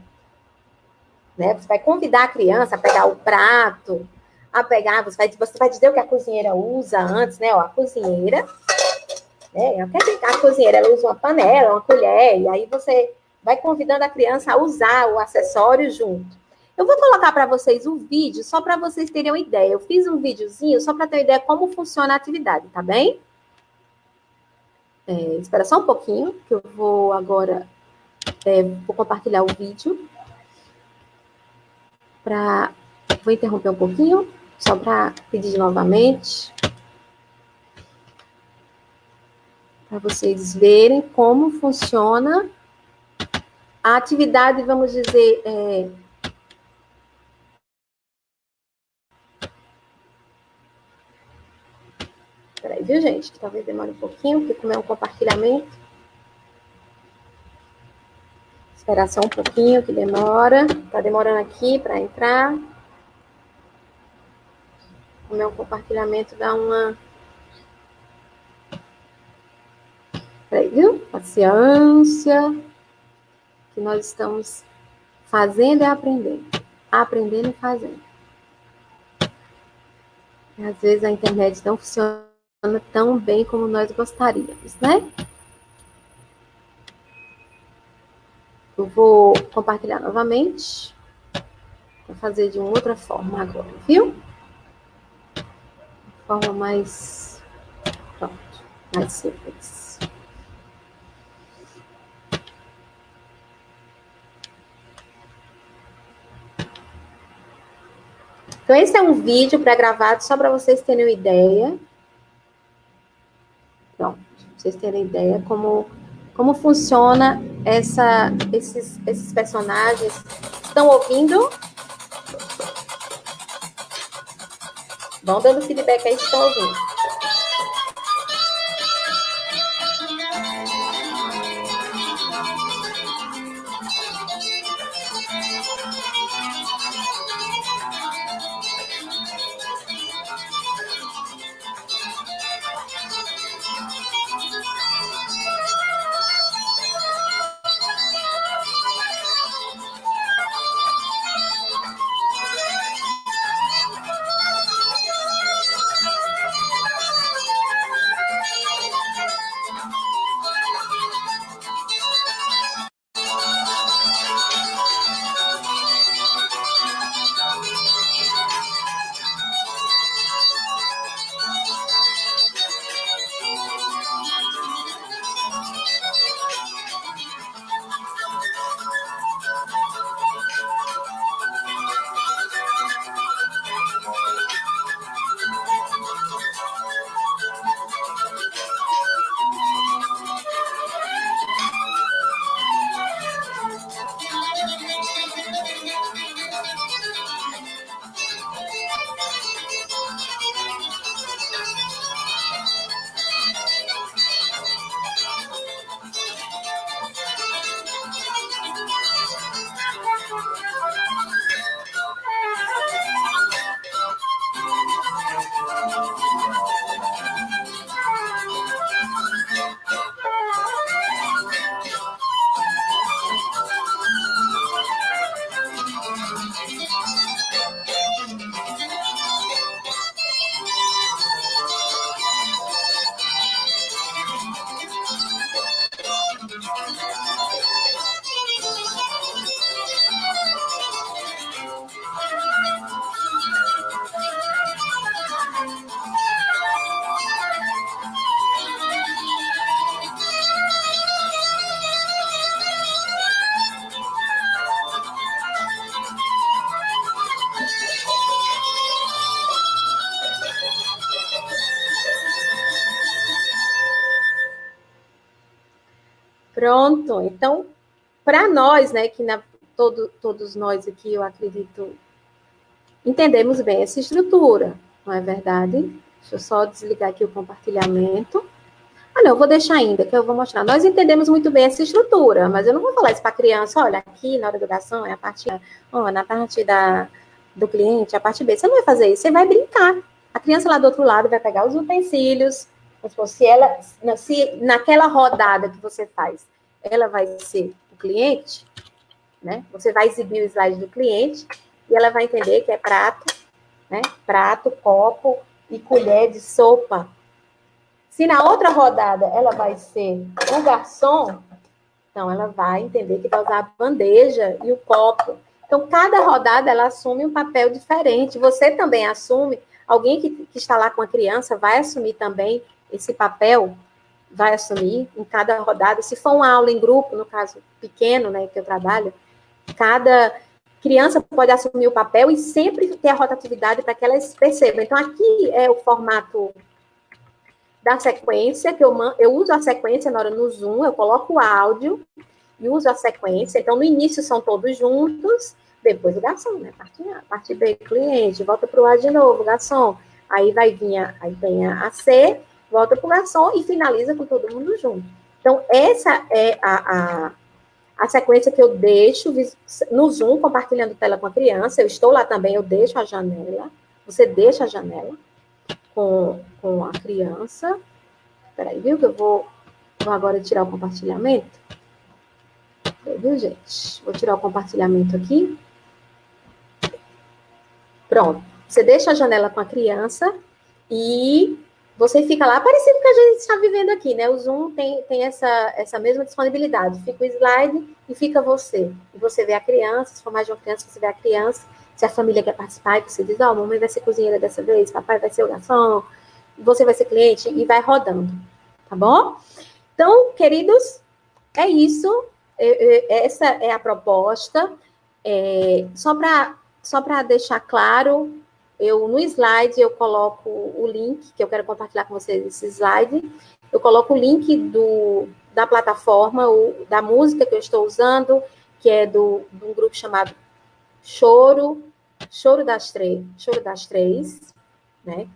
Né? Você vai convidar a criança a pegar o prato, a pegar, você vai dizer o que a cozinheira usa antes, né? Ó, a cozinheira, né? A cozinheira, ela usa uma panela, uma colher, e aí você vai convidando a criança a usar o acessório junto. Eu vou colocar para vocês um vídeo, só para vocês terem uma ideia. Eu fiz um videozinho só para ter uma ideia como funciona a atividade, tá bem? Espera só um pouquinho, que eu vou agora vou compartilhar o vídeo. Vou interromper um pouquinho, só para pedir novamente. Para vocês verem como funciona a atividade, vamos dizer... Peraí, viu, gente? Que talvez demore um pouquinho, porque como é um compartilhamento. Esperar só um pouquinho, que demora. Tá demorando aqui para entrar. Como é um compartilhamento, dá uma... Peraí, viu? Paciência. Que nós estamos fazendo e aprendendo. Aprendendo e fazendo. E, às vezes a internet não funciona tão bem como nós gostaríamos, né? Eu vou compartilhar novamente. Vou fazer de uma outra forma agora, viu? De forma mais... Pronto. Mais simples. Então, esse é um vídeo pré-gravado só para vocês terem uma ideia. Pronto, pra vocês terem ideia como funciona esses personagens. Estão ouvindo? Vão dando feedback aí se estão ouvindo. Pronto. Então, para nós, né, que todos nós aqui, eu acredito, entendemos bem essa estrutura, não é verdade? Deixa eu só desligar aqui o compartilhamento. Ah, não, eu vou deixar ainda, que eu vou mostrar. Nós entendemos muito bem essa estrutura, mas eu não vou falar isso para a criança, olha, aqui na hora da educação é a parte A, na parte do cliente, a parte B. Você não vai fazer isso, você vai brincar. A criança lá do outro lado vai pegar os utensílios, se naquela rodada que você faz, ela vai ser o cliente, né? Você vai exibir o slide do cliente e ela vai entender que é prato, né? Prato, copo e colher de sopa. Se na outra rodada ela vai ser o garçom, então ela vai entender que vai usar a bandeja e o copo. Então, cada rodada ela assume um papel diferente. Você também assume, alguém que está lá com a criança vai assumir também esse papel, vai assumir em cada rodada. Se for uma aula em grupo, no caso pequeno, né, que eu trabalho, cada criança pode assumir o papel e sempre ter a rotatividade para que elas percebam. Então, aqui é o formato da sequência, que eu uso a sequência na hora no Zoom, eu coloco o áudio e uso a sequência. Então, no início são todos juntos, depois o garçom, né? Parte A, parte B, cliente, volta para o A de novo, garçom. Aí vem a C, volta para o garçom e finaliza com todo mundo junto. Então, essa é a sequência que eu deixo no Zoom, compartilhando tela com a criança. Eu estou lá também, eu deixo a janela. Você deixa a janela com a criança. Peraí, viu? Que eu vou agora tirar o compartilhamento. Viu, gente? Vou tirar o compartilhamento aqui. Pronto. Você deixa a janela com a criança e você fica lá, parecido com o que a gente está vivendo aqui, né? O Zoom tem essa mesma disponibilidade. Fica o slide e fica você. E você vê a criança, se for mais de uma criança, você vê a criança. Se a família quer participar, e você diz, ó, mamãe vai ser cozinheira dessa vez, papai vai ser o garçom, você vai ser cliente, e vai rodando. Tá bom? Então, queridos, é isso. Essa é a proposta. Só para deixar claro, no slide eu coloco o link, que eu quero compartilhar com vocês esse slide. Eu coloco o link da plataforma, da música que eu estou usando, que é de um grupo chamado Choro das Três, né?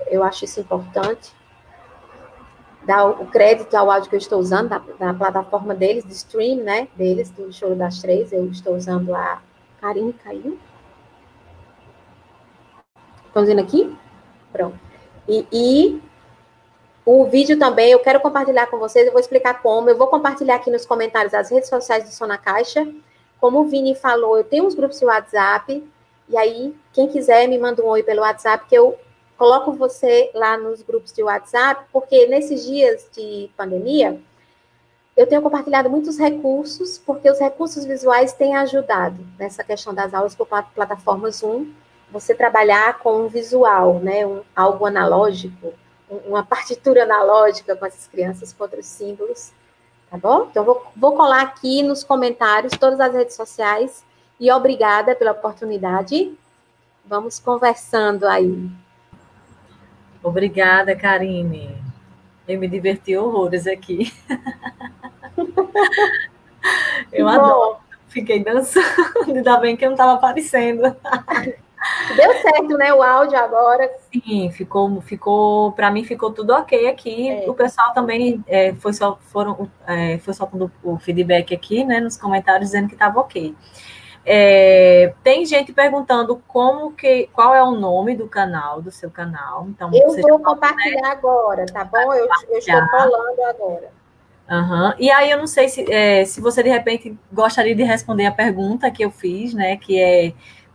Eu acho isso importante. Dar o crédito ao áudio que eu estou usando, da plataforma deles, de stream, né? Deles, do Choro das Três. Eu estou usando a Karine caiu. Estão dizendo aqui? Pronto. E o vídeo também, eu quero compartilhar com vocês, eu vou explicar como. Eu vou compartilhar aqui nos comentários as redes sociais do Som na Caixa. Como o Vini falou, eu tenho uns grupos de WhatsApp, e aí, quem quiser, me manda um oi pelo WhatsApp, que eu coloco você lá nos grupos de WhatsApp, porque nesses dias de pandemia, eu tenho compartilhado muitos recursos, porque os recursos visuais têm ajudado nessa questão das aulas por plataforma Zoom, você trabalhar com um visual, né, algo analógico, uma partitura analógica com essas crianças, com outros símbolos, tá bom? Então, vou colar aqui nos comentários todas as redes sociais, e obrigada pela oportunidade. Vamos conversando aí. Obrigada, Karine. Eu me diverti horrores aqui. Eu adoro. Fiquei dançando. Ainda bem que eu não estava aparecendo. Deu certo, né? O áudio agora. Sim, ficou. Para mim ficou tudo ok aqui. O pessoal também foi soltando o feedback aqui, né? Nos comentários dizendo que estava ok. Tem gente perguntando qual é o nome do seu canal. Então, eu vou compartilhar agora, tá bom? Eu estou colando agora. Uhum. E aí eu não sei se você de repente gostaria de responder a pergunta que eu fiz, né? Que é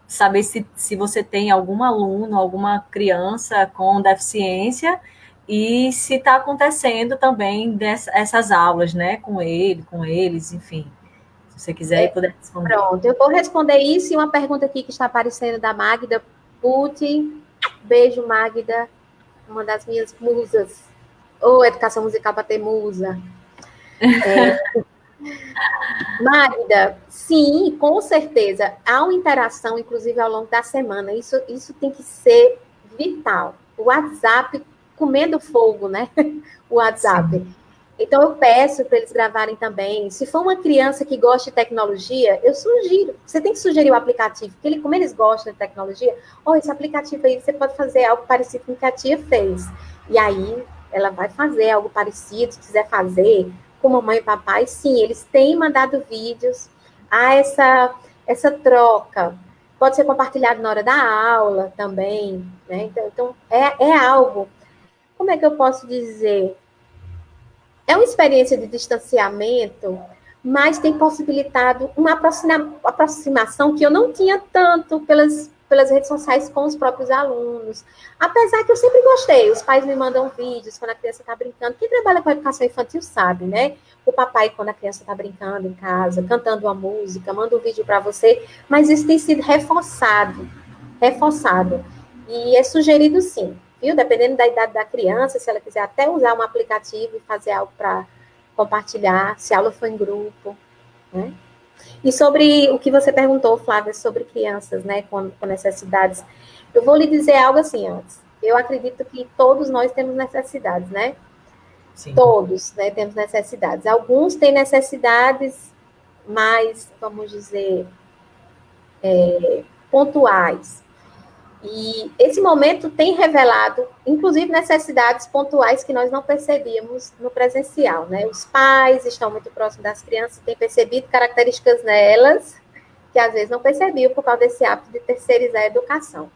saber se você tem algum aluno, alguma criança com deficiência e se está acontecendo também essas aulas, né? Com eles, enfim. Se você quiser poder responder. Pronto, eu vou responder isso e uma pergunta aqui que está aparecendo da Magda Putin. Beijo, Magda, uma das minhas musas. Educação musical para ter musa. Magda, sim, com certeza. Há uma interação, inclusive, ao longo da semana. Isso tem que ser vital. O WhatsApp comendo fogo, né? O WhatsApp. Sim. Então, eu peço para eles gravarem também. Se for uma criança que gosta de tecnologia, eu sugiro. Você tem que sugerir o aplicativo, porque como eles gostam de tecnologia, esse aplicativo aí, você pode fazer algo parecido com o que a tia fez. E aí, ela vai fazer algo parecido, se quiser fazer com mamãe e papai. Sim, eles têm mandado vídeos. Há essa troca. Pode ser compartilhado na hora da aula também, né? Então é algo. Como é que eu posso dizer? É uma experiência de distanciamento, mas tem possibilitado uma aproximação que eu não tinha tanto pelas redes sociais com os próprios alunos. Apesar que eu sempre gostei, os pais me mandam vídeos quando a criança está brincando. Quem trabalha com a educação infantil sabe, né? O papai, quando a criança está brincando em casa, cantando uma música, manda um vídeo para você, mas isso tem sido reforçado. E é sugerido sim, viu? Dependendo da idade da criança, se ela quiser até usar um aplicativo e fazer algo para compartilhar, se a aula for em grupo, né? E sobre o que você perguntou, Flávia, sobre crianças, né, com necessidades, eu vou lhe dizer algo assim antes. Eu acredito que todos nós temos necessidades, né? Sim. Todos, né, temos necessidades. Alguns têm necessidades mais, vamos dizer, pontuais. E esse momento tem revelado, inclusive, necessidades pontuais que nós não percebíamos no presencial, né? Os pais estão muito próximos das crianças, têm percebido características nelas que às vezes não percebiam por causa desse hábito de terceirizar a educação.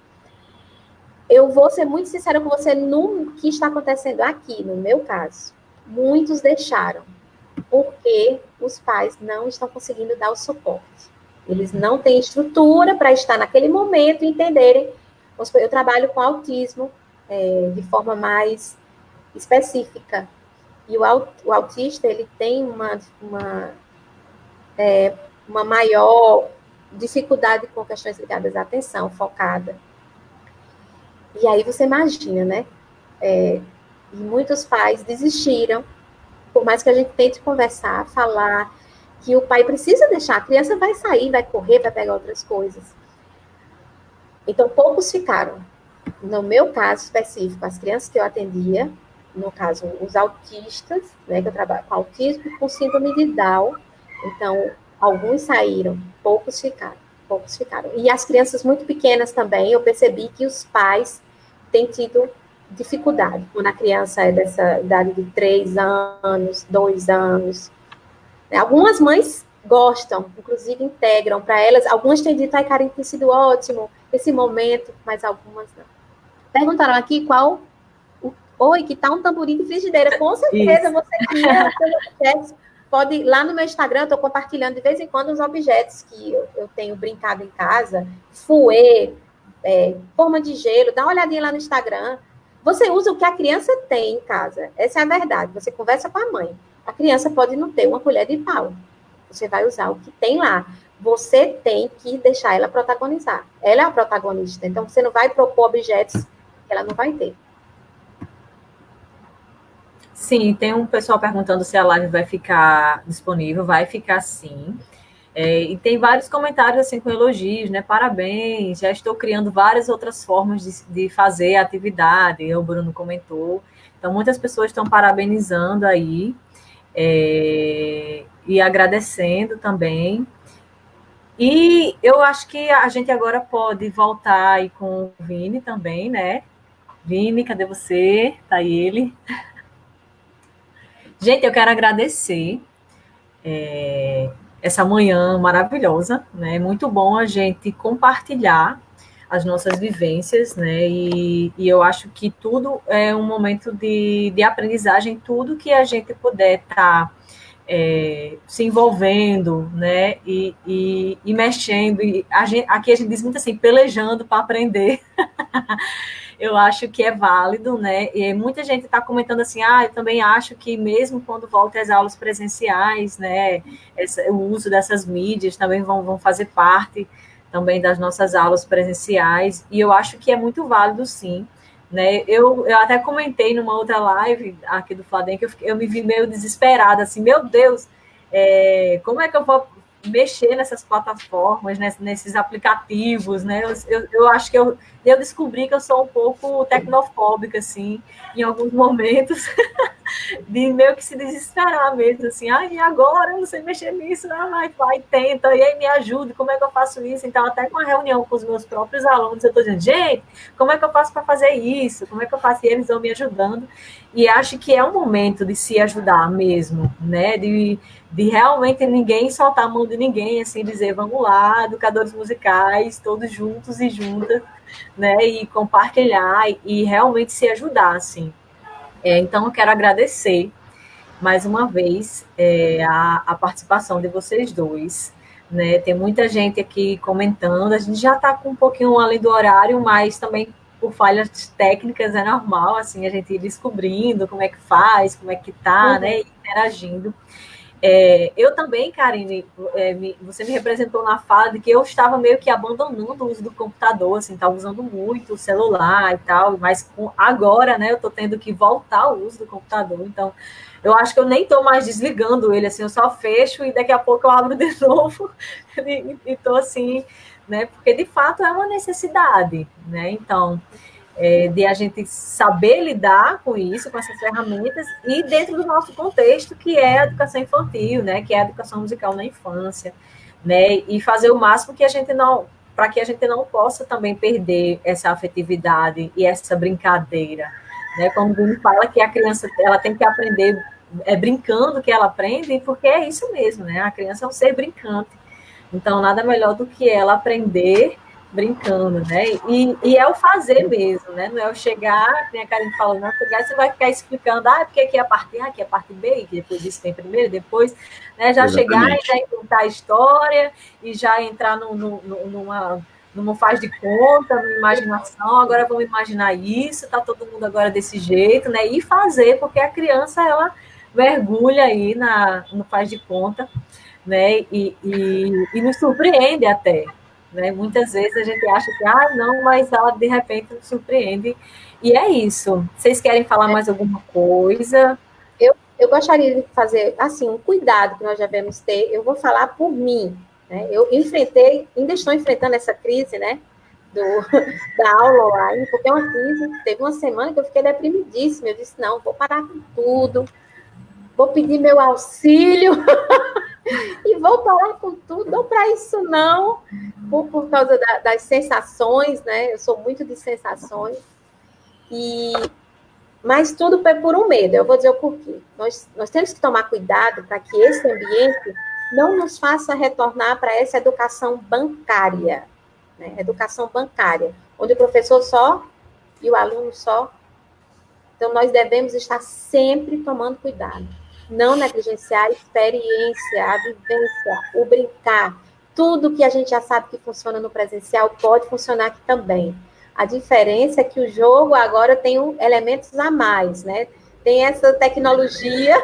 Eu vou ser muito sincera com você no que está acontecendo aqui, no meu caso. Muitos deixaram, porque os pais não estão conseguindo dar o suporte. Eles não têm estrutura para estar naquele momento e entenderem. Eu trabalho com autismo de forma mais específica. E o autista, ele tem uma maior dificuldade com questões ligadas à atenção, focada. E aí você imagina, né? E muitos pais desistiram, por mais que a gente tente conversar, falar, que o pai precisa deixar, a criança vai sair, vai correr, vai pegar outras coisas. Então, poucos ficaram. No meu caso específico, as crianças que eu atendia, no caso, os autistas, né, que eu trabalho com autismo e com síndrome de Down, então, alguns saíram, poucos ficaram. E as crianças muito pequenas também, eu percebi que os pais têm tido dificuldade, quando a criança é dessa idade de 3 anos, 2 anos. Algumas mães gostam, inclusive integram para elas. Algumas têm dito, Karen, tem sido ótimo esse momento, mas algumas não. Perguntaram aqui qual... Oi, que tal um tamborim de frigideira? Com certeza, isso. Você cria seus objetos. Pode, lá no meu Instagram, eu estou compartilhando de vez em quando os objetos que eu tenho brincado em casa. Fouet, forma de gelo. Dá uma olhadinha lá no Instagram. Você usa o que a criança tem em casa. Essa é a verdade. Você conversa com a mãe. A criança pode não ter uma colher de pau. Você vai usar o que tem lá. Você tem que deixar ela protagonizar. Ela é a protagonista. Então, você não vai propor objetos que ela não vai ter. Sim, tem um pessoal perguntando se a live vai ficar disponível. Vai ficar sim. E tem vários comentários assim com elogios, né? Parabéns, já estou criando várias outras formas de fazer a atividade. O Bruno comentou. Então, muitas pessoas estão parabenizando aí. E agradecendo também. E eu acho que a gente agora pode voltar aí com o Vini também, né? Vini, cadê você? Tá aí ele. Gente, eu quero agradecer essa manhã maravilhosa, né? Muito bom a gente compartilhar as nossas vivências, né? E eu acho que tudo é um momento de aprendizagem, tudo que a gente puder estar se envolvendo, né? E mexendo. E aqui a gente diz muito assim, pelejando para aprender. Eu acho que é válido, né? E muita gente está comentando assim, eu também acho que mesmo quando volta às aulas presenciais, né? O uso dessas mídias também vão fazer parte também das nossas aulas presenciais, e eu acho que é muito válido, sim, né? Eu até comentei numa outra live aqui do Fladem que eu me vi meio desesperada, assim, meu Deus, como é que eu vou mexer nessas plataformas, nesses aplicativos, né? Eu acho que eu descobri que eu sou um pouco tecnofóbica, assim, em alguns momentos, de meio que se desesperar mesmo, assim, e agora? Eu não sei mexer nisso, vai, tenta, e aí me ajude, como é que eu faço isso? Então, até com a reunião com os meus próprios alunos, eu estou dizendo, gente, como é que eu faço para fazer isso? Como é que eu faço? E eles vão me ajudando, e acho que é um momento de se ajudar mesmo, né? De realmente ninguém soltar a mão de ninguém, assim, dizer, vamos lá, educadores musicais, todos juntos e juntas, né? E compartilhar e realmente se ajudar, assim. Então, eu quero agradecer mais uma vez a participação de vocês dois. Né? Tem muita gente aqui comentando, a gente já está com um pouquinho além do horário, mas também por falhas técnicas é normal, assim, a gente ir descobrindo como é que faz, como é que está, né? Interagindo. Eu também, Karine, você me representou na fala de que eu estava meio que abandonando o uso do computador, assim, estava usando muito o celular e tal, mas agora, né, eu estou tendo que voltar ao uso do computador, então eu acho que eu nem estou mais desligando ele, assim, eu só fecho e daqui a pouco eu abro de novo e estou assim, né, porque de fato é uma necessidade, né, então de a gente saber lidar com isso, com essas ferramentas, e dentro do nosso contexto, que é a educação infantil, né, que é a educação musical na infância, né, e fazer o máximo que a gente não, para que a gente não possa também perder essa afetividade e essa brincadeira, né, como o Bruno fala que a criança, ela tem que aprender brincando que ela aprende, porque é isso mesmo, né, a criança é um ser brincante, então nada melhor do que ela aprender brincando, né? E é o fazer mesmo, né? Não é o chegar, nem a Karine falou, não, chegar, você vai ficar explicando, porque aqui é a parte A, aqui é a parte B, que depois isso tem primeiro, depois, né? Já chegar e já contar a história e já entrar numa faz de conta, numa imaginação, agora vamos imaginar isso, tá todo mundo agora desse jeito, né? E fazer, porque a criança, ela mergulha aí no faz de conta, né? E nos surpreende até, né? Muitas vezes a gente acha que, não, mas ela de repente nos surpreende. E é isso. Vocês querem falar mais alguma coisa? Eu gostaria de fazer, assim, um cuidado que nós devemos ter. Eu vou falar por mim, né? Eu ainda estou enfrentando essa crise, né? Da aula online, porque é uma crise. Teve uma semana que eu fiquei deprimidíssima. Eu disse, não, vou parar com tudo, vou pedir meu auxílio e vou parar com tudo. Não para isso, não, por causa das sensações, né? Eu sou muito de sensações. Mas tudo é por um medo. Eu vou dizer o porquê. Nós temos que tomar cuidado para que esse ambiente não nos faça retornar para essa educação bancária, né? Educação bancária, onde o professor só e o aluno só. Então, nós devemos estar sempre tomando cuidado. Não negligenciar a experiência, a vivência, o brincar. Tudo que a gente já sabe que funciona no presencial pode funcionar aqui também. A diferença é que o jogo agora tem elementos a mais, né? Tem essa tecnologia,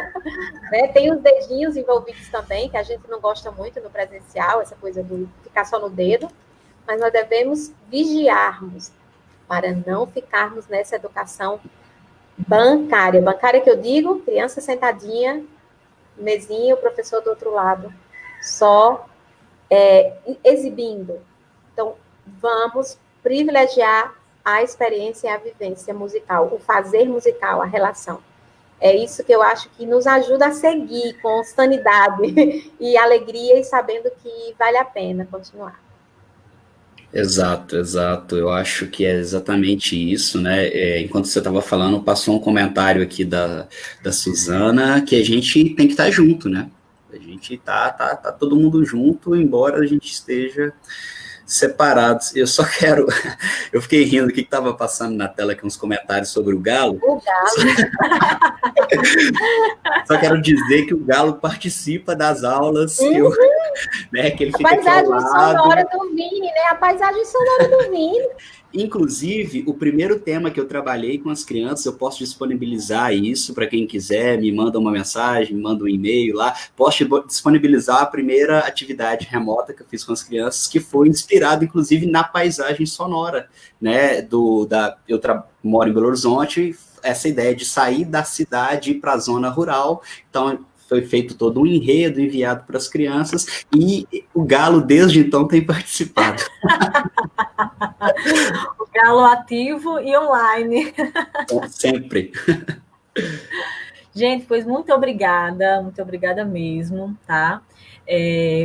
né? Tem os dedinhos envolvidos também, que a gente não gosta muito no presencial, essa coisa do ficar só no dedo, mas nós devemos vigiarmos para não ficarmos nessa educação bancária. Bancária que eu digo, criança sentadinha, mesinha, o professor do outro lado, só exibindo. Então, vamos privilegiar a experiência e a vivência musical, o fazer musical, a relação. É isso que eu acho que nos ajuda a seguir com sanidade e alegria e sabendo que vale a pena continuar. Exato, exato. Eu acho que é exatamente isso, né? Enquanto você estava falando, passou um comentário aqui da Suzana que a gente tem que estar junto, né? A gente tá todo mundo junto, embora a gente esteja separados. Eu só quero... Eu fiquei rindo, o que estava passando na tela aqui, uns comentários sobre o Galo. O Galo. Só quero dizer que o Galo participa das aulas, que ele fica aqui ao lado. A paisagem sonora do Vini, né? A paisagem sonora do Vini. Inclusive, o primeiro tema que eu trabalhei com as crianças, eu posso disponibilizar isso para quem quiser, me manda uma mensagem, me manda um e-mail lá, posso disponibilizar a primeira atividade remota que eu fiz com as crianças, que foi inspirado, inclusive, na paisagem sonora, né, eu moro em Belo Horizonte, essa ideia de sair da cidade e ir para a zona rural, então foi feito todo um enredo enviado para as crianças, e o Galo, desde então, tem participado. O Galo ativo e online. Sempre. Gente, pois muito obrigada mesmo, tá?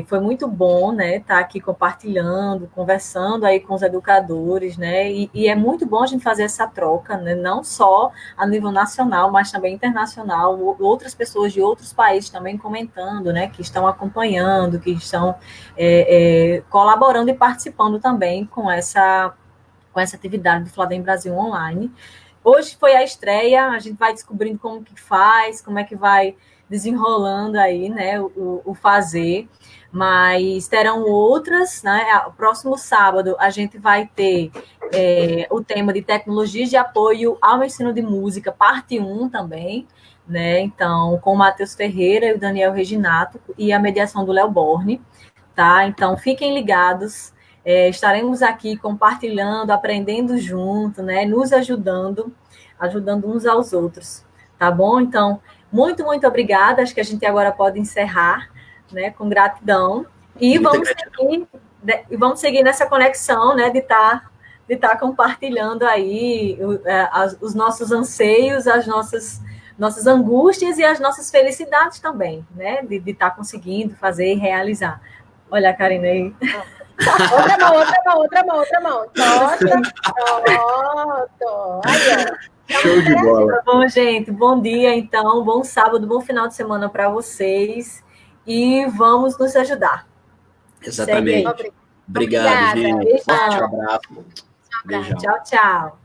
Foi muito bom, né, estar aqui compartilhando, conversando aí com os educadores, né, e é muito bom a gente fazer essa troca, né, não só a nível nacional, mas também internacional, outras pessoas de outros países também comentando, né, que estão acompanhando, que estão colaborando e participando também com essa atividade do Fladem Brasil Online. Hoje foi a estreia, a gente vai descobrindo como que faz, como é que vai desenrolando aí, né, o fazer, mas terão outras, né, o próximo sábado a gente vai ter o tema de tecnologias de apoio ao ensino de música, parte 1 também, né, então, com o Matheus Ferreira e o Daniel Reginato, e a mediação do Léo Borne, tá, então fiquem ligados, estaremos aqui compartilhando, aprendendo junto, né, nos ajudando uns aos outros, tá bom? Então, muito obrigada, acho que a gente agora pode encerrar, né, com gratidão, e vamos seguir nessa conexão, né, de estar compartilhando aí os nossos anseios, as nossas angústias e as nossas felicidades também, né, de estar conseguindo fazer e realizar. Olha a Karina aí. Outra mão. Pronto. Aí, ó. Show de bola. Tá bom, gente. Bom dia, então. Bom sábado, bom final de semana para vocês. E vamos nos ajudar. Exatamente. Obrigado, gente. Beijão. Forte abraço. Beijão. Tchau.